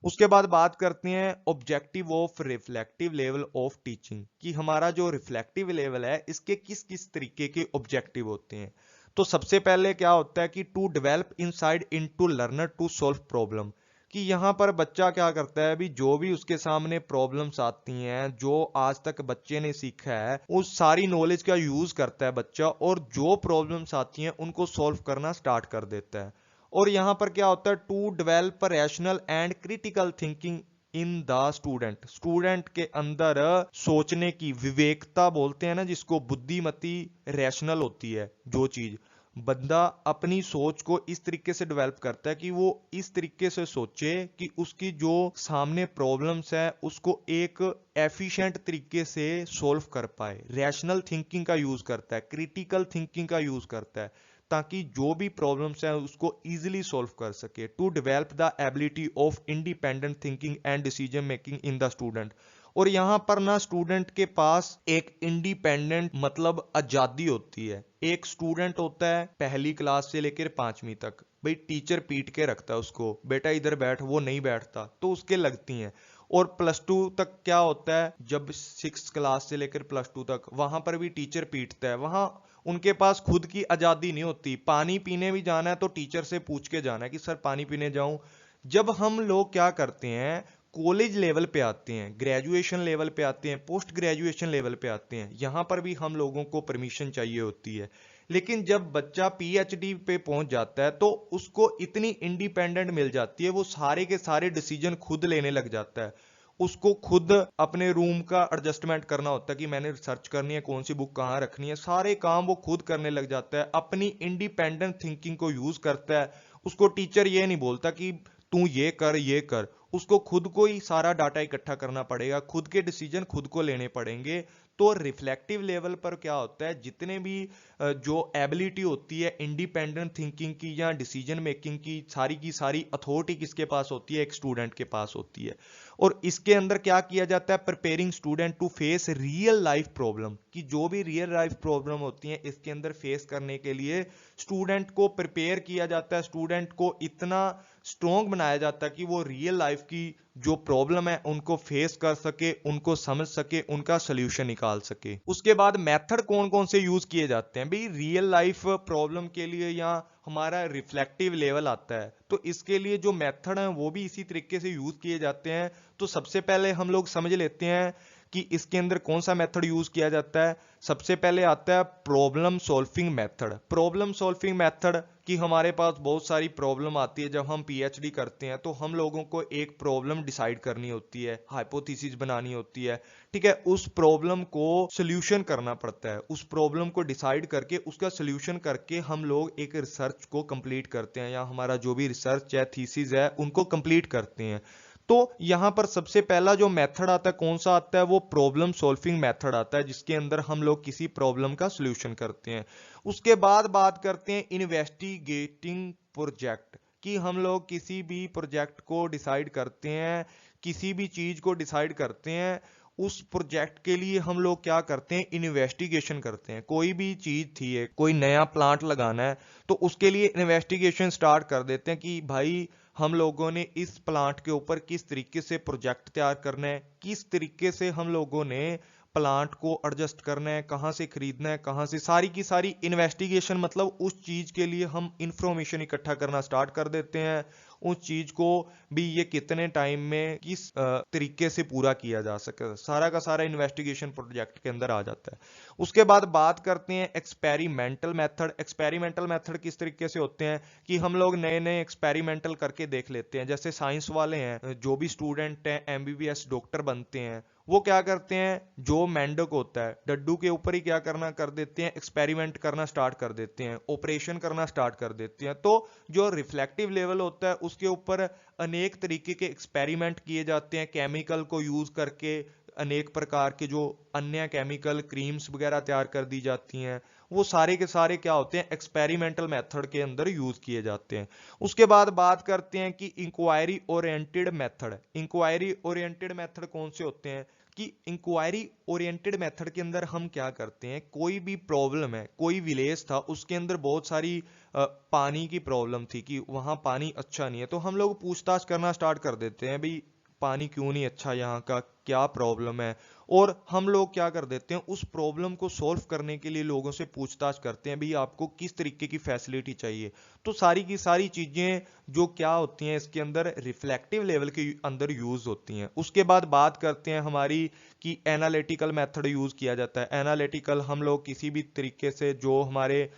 उसके बाद बात करते हैं objective of reflective level of teaching. कि हमारा जो रिफ्लेक्टिव लेवल है इसके किस किस तरीके के ऑब्जेक्टिव होते हैं। तो सबसे पहले क्या होता है कि to develop insight into learner to solve problem. कि यहाँ पर बच्चा क्या करता है, अभी जो भी उसके सामने प्रॉब्लम्स आती हैं, जो आज तक बच्चे ने सीखा है, उस सारी नॉलेज का यूज करता है बच्चा, और जो प्रॉब्लम्स आती हैं उनको सॉल्व करना स्टार्ट कर देता है। और यहाँ पर क्या होता है, to develop rational and critical thinking in the student. Student के अंदर सोचने की विवेकता बोलते हैं ना जिसको, बुद्धिमती रैशनल होती है जो चीज, बंदा अपनी सोच को इस तरीके से डेवलप करता है कि वो इस तरीके से सोचे कि उसकी जो सामने प्रॉब्लम्स है उसको एक एफिशिएंट तरीके से सॉल्व कर पाए। रैशनल थिंकिंग का यूज करता है, क्रिटिकल थिंकिंग का यूज करता है, ताकि जो भी प्रॉब्लम्स है उसको इजीली सॉल्व कर सके। To develop the ability of independent thinking and decision making in the student. और यहाँ पर ना स्टूडेंट के पास एक इंडिपेंडेंट मतलब आजादी होती है। एक स्टूडेंट होता है पहली क्लास से लेकर 5वीं तक, भाई टीचर पीट के रखता है उसको, बेटा इधर बैठ, वो नहीं बैठता तो उसके लगती हैं। और +2 तक क्या होता है, जब 6 क्लास से लेकर +2 तक, वहां पर भी टीचर पीटता है। वहां उनके पास खुद की आजादी नहीं होती। पानी पीने भी जाना है तो टीचर से पूछ के जाना है कि सर पानी पीने जाऊं। जब हम लोग क्या करते हैं, कॉलेज लेवल पे आते हैं, ग्रेजुएशन लेवल पे आते हैं, पोस्ट ग्रेजुएशन लेवल पे आते हैं, यहां पर भी हम लोगों को परमिशन चाहिए होती है। लेकिन जब बच्चा पीएचडी पे पहुंच जाता है तो उसको इतनी इंडिपेंडेंट मिल जाती है, वो सारे के सारे डिसीजन खुद लेने लग जाता है। उसको खुद अपने रूम का एडजस्टमेंट करना होता है कि मैंने रिसर्च करनी है, कौन सी बुक कहाँ रखनी है, सारे काम वो खुद करने लग जाता है, अपनी इंडिपेंडेंट थिंकिंग को यूज करता है। उसको टीचर ये नहीं बोलता कि तू ये कर ये कर, उसको खुद को ही सारा डाटा इकट्ठा करना पड़ेगा, खुद के डिसीजन खुद को लेने पड़ेंगे। तो रिफ्लेक्टिव लेवल पर क्या होता है, जितने भी जो एबिलिटी होती है इंडिपेंडेंट थिंकिंग की या डिसीजन मेकिंग की सारी अथॉरिटी किसके पास होती है, एक स्टूडेंट के पास होती है। और इसके अंदर क्या किया जाता है, preparing student to face real life problem, कि जो भी रियल लाइफ प्रॉब्लम होती है इसके अंदर फेस करने के लिए स्टूडेंट को प्रिपेयर किया जाता है, स्टूडेंट को इतना स्ट्रॉन्ग बनाया जाता है कि वो रियल लाइफ की जो प्रॉब्लम है उनको फेस कर सके, उनको समझ सके, उनका सोल्यूशन निकाल सके। उसके बाद मेथड कौन कौन से यूज किए जाते हैं भाई रियल लाइफ प्रॉब्लम के लिए, या हमारा रिफ्लेक्टिव लेवल आता है तो इसके लिए जो मेथड है वो भी इसी तरीके से यूज किए जाते हैं। तो सबसे पहले हम लोग समझ लेते हैं कि इसके अंदर कौन सा मेथड यूज किया जाता है। सबसे पहले आता है problem solving method. Problem solving method कि हमारे पास बहुत सारी प्रॉब्लम आती है, जब हम पीएचडी करते हैं तो हम लोगों को एक प्रॉब्लम डिसाइड करनी होती है, हाइपोथेसिस बनानी होती है, ठीक है, उस प्रॉब्लम को सोल्यूशन करना पड़ता है। उस प्रॉब्लम को डिसाइड करके उसका सोल्यूशन करके हम लोग एक रिसर्च को कंप्लीट करते हैं, या हमारा जो भी रिसर्च है, थीसिस है, उनको कंप्लीट करते हैं। तो यहां पर सबसे पहला जो मेथड आता है कौन सा आता है, वो प्रॉब्लम सॉल्विंग मेथड आता है, जिसके अंदर हम लोग किसी प्रॉब्लम का सॉल्यूशन करते हैं। उसके बाद बात करते हैं इन्वेस्टिगेटिंग प्रोजेक्ट, कि हम लोग किसी भी प्रोजेक्ट को डिसाइड करते हैं, किसी भी चीज को डिसाइड करते हैं, उस प्रोजेक्ट के लिए हम लोग क्या करते हैं, इन्वेस्टिगेशन करते हैं। कोई भी चीज थी, कोई नया प्लांट लगाना है तो उसके लिए इन्वेस्टिगेशन स्टार्ट कर देते हैं कि भाई हम लोगों ने इस प्लांट के ऊपर किस तरीके से प्रोजेक्ट तैयार करना है, किस तरीके से हम लोगों ने प्लांट को एडजस्ट करना है, कहां से खरीदना है, कहां से, सारी की सारी इन्वेस्टिगेशन, मतलब उस चीज के लिए हम इंफॉर्मेशन इकट्ठा करना स्टार्ट कर देते हैं। उस चीज को भी ये कितने टाइम में किस तरीके से पूरा किया जा सके, सारा का सारा इन्वेस्टिगेशन प्रोजेक्ट के अंदर आ जाता है। उसके बाद बात करते हैं एक्सपेरिमेंटल मेथड। एक्सपेरिमेंटल मेथड किस तरीके से होते हैं कि हम लोग नए नए एक्सपेरिमेंटल करके देख लेते हैं। जैसे साइंस वाले हैं, जो भी स्टूडेंट हैं एमबीबीएस डॉक्टर बनते हैं, वो क्या करते हैं, जो मेंढक होता है डड्डू के ऊपर ही क्या करना कर देते हैं, एक्सपेरिमेंट करना स्टार्ट कर देते हैं, ऑपरेशन करना स्टार्ट कर देते हैं। तो जो रिफ्लेक्टिव लेवल होता है उसके ऊपर अनेक तरीके के एक्सपेरिमेंट किए जाते हैं, केमिकल को यूज करके अनेक प्रकार के जो अन्य केमिकल क्रीम्स वगैरह तैयार कर दी जाती हैं, वो सारे के सारे क्या होते हैं, एक्सपेरिमेंटल मेथड के अंदर यूज किए जाते हैं। उसके बाद बात करते हैं कि inquiry oriented method. Inquiry oriented method कौन से होते हैं, कि इंक्वायरी ओरिएंटेड मेथड के अंदर हम क्या करते हैं, कोई भी प्रॉब्लम है, कोई विलेज था उसके अंदर बहुत सारी पानी की प्रॉब्लम थी कि वहां पानी अच्छा नहीं है, तो हम लोग पूछताछ करना स्टार्ट कर देते हैं, भाई पानी क्यों नहीं अच्छा, यहाँ का क्या प्रॉब्लम है। और हम लोग क्या कर देते हैं, उस प्रॉब्लम को सॉल्व करने के लिए लोगों से पूछताछ करते हैं, भाई आपको किस तरीके की फैसिलिटी चाहिए। तो सारी की सारी चीजें जो क्या होती हैं इसके अंदर रिफ्लेक्टिव लेवल के अंदर यूज होती हैं। उसके बाद बात करते हैं हमारी कि एनालिटिकल मेथड यूज किया जाता है। एनालिटिकल हम लोग किसी भी तरीके से जो हमारे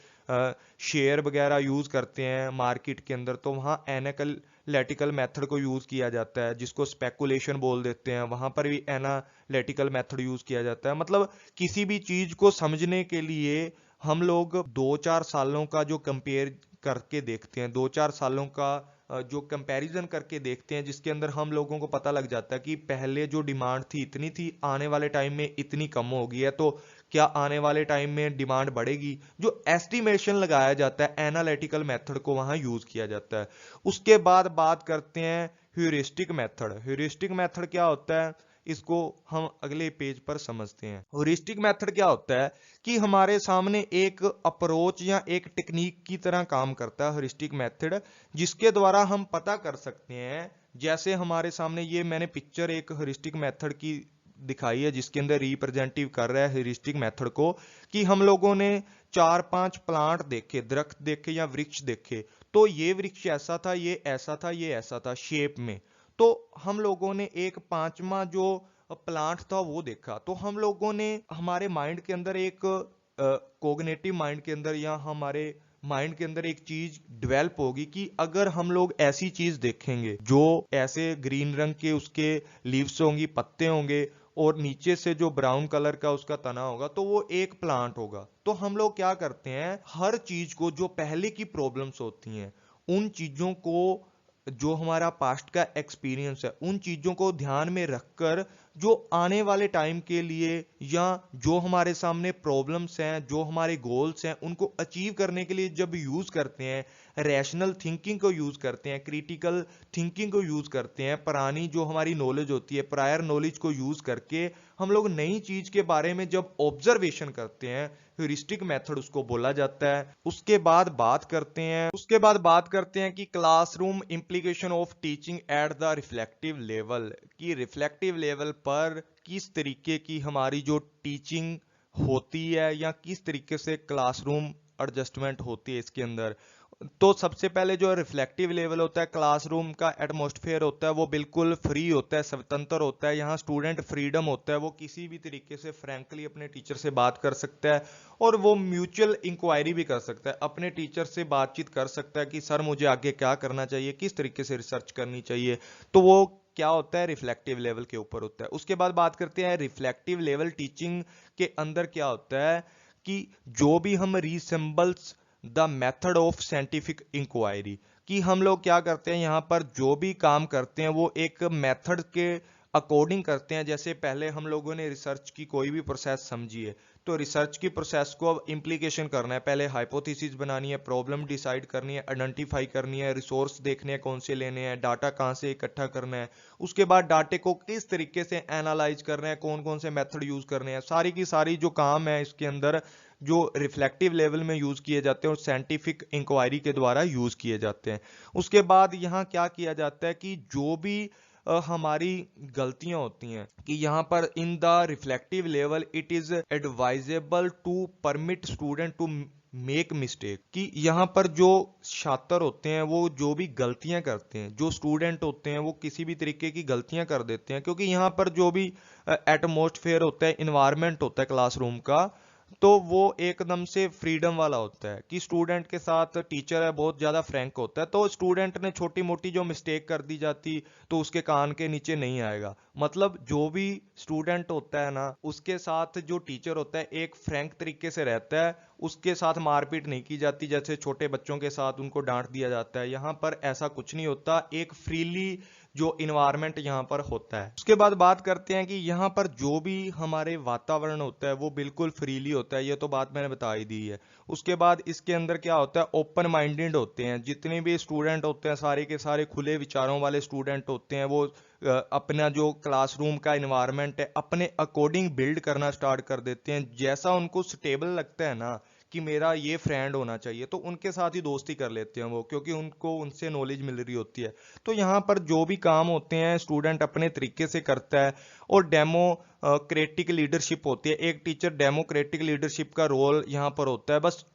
शेयर वगैरह यूज करते हैं मार्केट के अंदर, तो वहाँ एनालिटिकल मेथड को यूज किया जाता है, जिसको स्पेकुलेशन बोल देते हैं, वहां पर भी एनालिटिकल मेथड यूज किया जाता है। मतलब किसी भी चीज को समझने के लिए हम लोग 2-4 सालों का जो कंपेयर करके देखते हैं, 2-4 सालों का जो कंपैरिजन करके देखते हैं, जिसके अंदर हम लोगों को पता लग जाता है कि पहले जो डिमांड थी इतनी थी, आने वाले टाइम में इतनी कम हो गई है, तो क्या आने वाले टाइम में डिमांड बढ़ेगी। जो एस्टिमेशन लगाया जाता है एनालिटिकल मेथड को वहां यूज किया जाता है। उसके बाद बात करते हैं ह्यूरिस्टिक मेथड। ह्यूरिस्टिक मेथड क्या होता है इसको हम अगले पेज पर समझते हैं। ह्यूरिस्टिक मेथड क्या होता है कि हमारे सामने एक अप्रोच या एक टेक्निक की तरह काम करता है ह्यूरिस्टिक मेथड, जिसके द्वारा हम पता कर सकते हैं, जैसे हमारे सामने ये मैंने पिक्चर एक ह्यूरिस्टिक मेथड की दिखाई है जिसके अंदर रिप्रेजेंटिव कर रहा है ह्यूरिस्टिक मेथड को, कि हम लोगों ने 4-5 प्लांट देखे, दरख्त देखे या वृक्ष देखे, तो ये वृक्ष ऐसा था, ये ऐसा था, ये ऐसा था शेप में। तो हम लोगों ने एक पांचवा जो प्लांट था वो देखा, तो हम लोगों ने हमारे माइंड के अंदर एक कोग्निटिव माइंड के अंदर या हमारे माइंड के अंदर एक चीज डेवलप होगी कि अगर हम लोग ऐसी चीज देखेंगे जो ऐसे ग्रीन रंग के उसके लीव्स होंगी, पत्ते होंगे, और नीचे से जो ब्राउन कलर का उसका तना होगा, तो वो एक प्लांट होगा। तो हम लोग क्या करते हैं, हर चीज को जो पहले की प्रॉब्लम्स होती हैं उन चीजों को, जो हमारा पास्ट का एक्सपीरियंस है, उन चीजों को ध्यान में रखकर जो आने वाले टाइम के लिए या जो हमारे सामने प्रॉब्लम्स हैं, जो हमारे गोल्स हैं, उनको अचीव करने के लिए जब यूज करते हैं, रैशनल थिंकिंग को यूज करते हैं, क्रिटिकल थिंकिंग को यूज करते हैं, पुरानी जो हमारी नॉलेज होती है, प्रायर नॉलेज को यूज करके हम लोग नई चीज के बारे में जब ऑब्जर्वेशन करते हैं, ह्यूरिस्टिक मेथड उसको बोला जाता है। उसके बाद बात करते हैं कि classroom implication of teaching at the reflective level, कि रिफ्लेक्टिव लेवल पर किस तरीके की हमारी जो टीचिंग होती है या किस तरीके से क्लासरूम एडजस्टमेंट होती है इसके अंदर। तो सबसे पहले जो रिफ्लेक्टिव लेवल होता है, क्लासरूम का एटमॉस्फेयर होता है वो बिल्कुल फ्री होता है, स्वतंत्र होता है। यहाँ स्टूडेंट फ्रीडम होता है, वो किसी भी तरीके से फ्रैंकली अपने टीचर से बात कर सकता है और वो म्यूचुअल इंक्वायरी भी कर सकता है, अपने टीचर से बातचीत कर सकता है कि सर मुझे आगे क्या करना चाहिए, किस तरीके से रिसर्च करनी चाहिए। तो वो क्या होता है, रिफ्लेक्टिव लेवल के ऊपर होता है। उसके बाद बात करते हैं रिफ्लेक्टिव लेवल टीचिंग के अंदर क्या होता है, कि जो भी हम resembles the method of scientific inquiry, कि हम लोग क्या करते हैं यहाँ पर जो भी काम करते हैं वो एक मेथड के अकॉर्डिंग करते हैं। जैसे पहले हम लोगों ने रिसर्च की कोई भी प्रोसेस समझी है, तो रिसर्च की प्रोसेस को अब इम्प्लीकेशन करना है, पहले हाइपोथेसिस बनानी है, प्रॉब्लम डिसाइड करनी है, आइडेंटिफाई करनी है, रिसोर्स देखने हैं कौन से लेने हैं, डाटा कहाँ से इकट्ठा करना है, उसके बाद डाटे को किस तरीके से एनालाइज करना है, कौन कौन से मेथड यूज करने हैं, सारी की सारी जो काम है इसके अंदर जो रिफ्लेक्टिव लेवल में यूज किए जाते हैं और साइंटिफिक इंक्वायरी के द्वारा यूज किए जाते हैं। उसके बाद यहाँ क्या किया जाता है कि जो भी हमारी गलतियां होती हैं, कि यहाँ पर in the reflective level it is advisable to permit student to make mistake, कि यहाँ पर जो छात्र होते हैं वो जो भी गलतियां करते हैं, जो स्टूडेंट होते हैं वो किसी भी तरीके की गलतियां कर देते हैं, क्योंकि यहाँ पर जो भी एटमॉस्फेयर होता है, इन्वायरमेंट होता है क्लासरूम का, तो वो एकदम से फ्रीडम वाला होता है, कि स्टूडेंट के साथ टीचर है बहुत ज्यादा फ्रैंक होता है, तो स्टूडेंट ने छोटी मोटी जो मिस्टेक कर दी जाती तो उसके कान के नीचे नहीं आएगा। मतलब जो भी स्टूडेंट होता है ना, उसके साथ जो टीचर होता है एक फ्रैंक तरीके से रहता है, उसके साथ मारपीट नहीं की जाती जैसे छोटे बच्चों के साथ उनको डांट दिया जाता है। यहाँ पर ऐसा कुछ नहीं होता, एक फ्रीली जो इन्वायरमेंट यहाँ पर होता है। उसके बाद बात करते हैं कि यहाँ पर जो भी हमारे वातावरण होता है वो बिल्कुल फ्रीली होता है, ये तो बात मैंने बता ही दी है। उसके बाद इसके अंदर क्या होता है, ओपन माइंडेड होते हैं, जितने भी स्टूडेंट होते हैं सारे के सारे खुले विचारों वाले स्टूडेंट होते हैं। वो अपना जो क्लासरूम का इन्वायरमेंट है अपने अकॉर्डिंग बिल्ड करना स्टार्ट कर देते हैं, जैसा उनको स्टेबल लगता है ना कि मेरा ये फ्रेंड होना चाहिए, तो उनके साथ ही दोस्ती कर लेते हैं वो, क्योंकि उनको उनसे नॉलेज मिल रही होती है। तो यहाँ पर जो भी काम होते हैं स्टूडेंट अपने तरीके से करता है, और डेमोक्रेटिक लीडरशिप होती है। एक टीचर डेमोक्रेटिक लीडरशिप का रोल यहाँ पर होता है, बस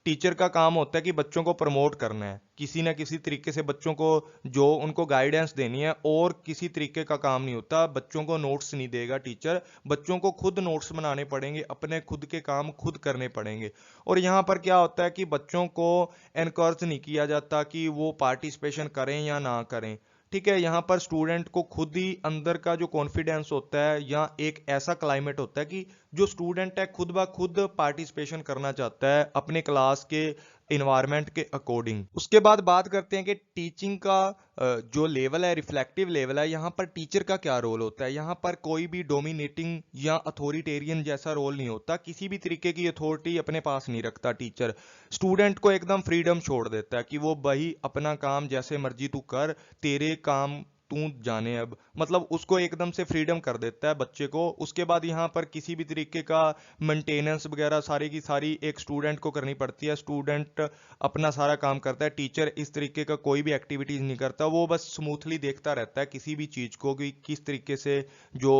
टीचर का काम होता है कि बच्चों को प्रमोट करना है, किसी ना किसी तरीके से बच्चों को जो उनको गाइडेंस देनी है, और किसी तरीके का काम नहीं होता। बच्चों को नोट्स नहीं देगा टीचर, बच्चों को खुद नोट्स बनाने पड़ेंगे, अपने खुद के काम खुद करने पड़ेंगे। और यहाँ पर क्या होता है कि बच्चों को एनकरेज नहीं किया जाता कि वो पार्टिसिपेशन करें या ना करें। ठीक है, यहाँ पर स्टूडेंट को खुद ही अंदर का जो कॉन्फिडेंस होता है, या एक ऐसा क्लाइमेट होता है कि जो स्टूडेंट है खुद ब खुद पार्टिसिपेशन करना चाहता है अपने क्लास के इन्वायरमेंट के अकॉर्डिंग। उसके बाद बात करते हैं कि टीचिंग का जो लेवल है, रिफ्लेक्टिव लेवल है, यहाँ पर टीचर का क्या रोल होता है। यहाँ पर कोई भी डोमिनेटिंग या अथॉरिटेरियन जैसा रोल नहीं होता, किसी भी तरीके की अथॉरिटी अपने पास नहीं रखता टीचर। स्टूडेंट को एकदम फ्रीडम छोड़ देता है कि वो भाई अपना काम जैसे मर्जी तू कर, तेरे काम तू जाने अब, मतलब उसको एकदम से फ्रीडम कर देता है बच्चे को। उसके बाद यहाँ पर किसी भी तरीके का मेंटेनेंस वगैरह सारी की सारी एक स्टूडेंट को करनी पड़ती है। स्टूडेंट अपना सारा काम करता है, टीचर इस तरीके का कोई भी एक्टिविटीज नहीं करता, वो बस स्मूथली देखता रहता है किसी भी चीज को कि किस तरीके से जो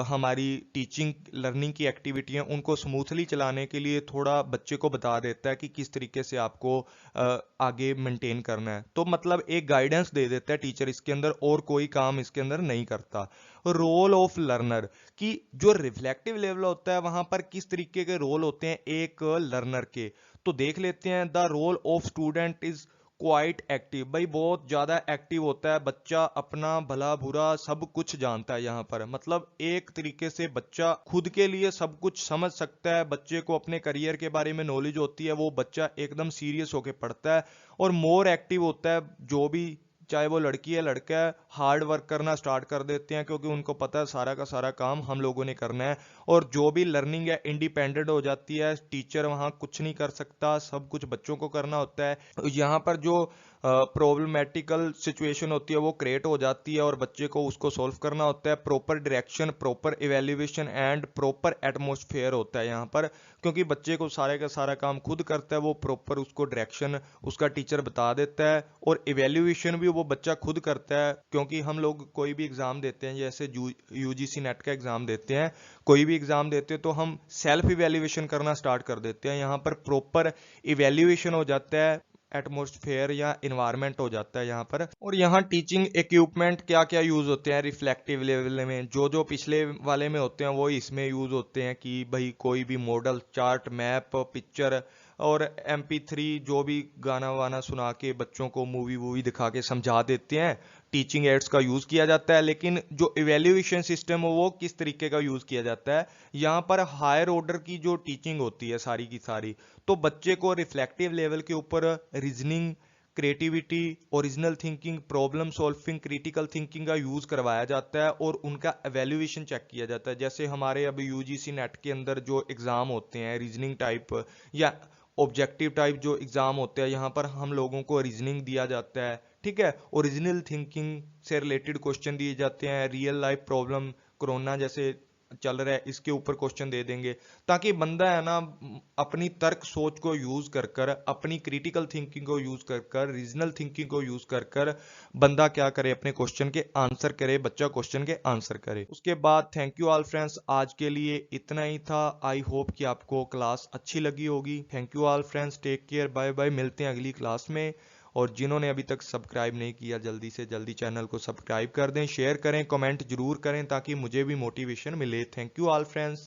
हमारी टीचिंग लर्निंग की एक्टिविटी हैं उनको स्मूथली चलाने के लिए थोड़ा बच्चे को बता देता है कि किस तरीके से आपको आगे मेंटेन करना है। तो मतलब एक गाइडेंस दे देता है टीचर इसके अंदर, और कोई काम इसके अंदर नहीं करता। रोल ऑफ लर्नर, कि जो रिफ्लेक्टिव लेवल होता है वहां पर किस तरीके के रोल होते हैं एक लर्नर के, तो देख लेते हैं। The role of student is quite active, भाई बहुत ज्यादा एक्टिव होता है बच्चा, अपना भला बुरा सब कुछ जानता है यहाँ पर। मतलब एक तरीके से बच्चा खुद के लिए सब कुछ समझ सकता है, बच्चे को अपने करियर के बारे में नॉलेज होती है, वो बच्चा एकदम सीरियस होकर पढ़ता है और मोर एक्टिव होता है। जो भी चाहे वो लड़की है लड़का है, हार्ड वर्क करना स्टार्ट कर देते हैं क्योंकि उनको पता है सारा का सारा काम हम लोगों ने करना है। और जो भी लर्निंग है इंडिपेंडेंट हो जाती है, टीचर वहाँ कुछ नहीं कर सकता, सब कुछ बच्चों को करना होता है। यहाँ पर जो प्रॉब्लमेटिकल सिचुएशन होती है वो क्रिएट हो जाती है और बच्चे को उसको सॉल्व करना होता है। Proper direction, proper evaluation and proper atmosphere होता है यहाँ पर, क्योंकि बच्चे को सारे का सारा काम खुद करता है, वो प्रॉपर उसको डायरेक्शन उसका टीचर बता देता है। और इवेल्युएशन भी वो बच्चा खुद करता है, क्योंकि हम लोग कोई भी एग्जाम देते हैं, जैसे यूजीसी नेट का एग्जाम देते हैं, कोई भी एग्जाम देते हैं तो हम सेल्फ इवेल्युएशन करना स्टार्ट कर देते हैं। यहाँ पर प्रॉपर इवेल्युएशन हो जाता है, एटमोस्फेयर या इन्वायरमेंट हो जाता है यहाँ पर। और यहाँ टीचिंग इक्विपमेंट क्या क्या यूज होते हैं रिफ्लेक्टिव लेवल में, जो जो पिछले वाले में होते हैं वो इसमें यूज होते हैं कि भाई कोई भी मॉडल, चार्ट, मैप, पिक्चर और MP3 जो भी गाना वाना सुना के बच्चों को मूवी वूवी दिखा के समझा देते हैं, टीचिंग एड्स का यूज किया जाता है। लेकिन जो इवेल्युएशन सिस्टम है वो किस तरीके का यूज किया जाता है, यहाँ पर हायर ऑर्डर की जो टीचिंग होती है सारी की सारी, तो बच्चे को रिफ्लेक्टिव लेवल के ऊपर reasoning, creativity, original thinking, problem solving, critical thinking का यूज करवाया जाता है और उनका एवेल्युएशन चेक किया जाता है। जैसे हमारे अब यूजीसी नेट के अंदर जो एग्जाम होते हैं रीजनिंग टाइप या ऑब्जेक्टिव टाइप जो एग्जाम होते हैं, यहाँ पर हम लोगों को रीजनिंग दिया जाता है, ठीक है, ओरिजिनल थिंकिंग से रिलेटेड क्वेश्चन दिए जाते हैं, रियल लाइफ प्रॉब्लम, कोरोना जैसे चल रहा है इसके ऊपर क्वेश्चन दे देंगे, ताकि बंदा है ना अपनी तर्क सोच को यूज कर कर, अपनी क्रिटिकल थिंकिंग को यूज कर कर, रीजनल थिंकिंग को यूज कर कर बंदा क्या करे, अपने क्वेश्चन के आंसर करे, बच्चा क्वेश्चन के आंसर करे। उसके बाद थैंक यू ऑल फ्रेंड्स, आज के लिए इतना ही था। आई होप कि आपको क्लास अच्छी लगी होगी। Thank you all friends, take care, bye bye, मिलते हैं अगली क्लास में। और जिन्होंने अभी तक सब्सक्राइब नहीं किया जल्दी से जल्दी चैनल को सब्सक्राइब कर दें, शेयर करें, कमेंट जरूर करें ताकि मुझे भी मोटिवेशन मिले। Thank you all friends.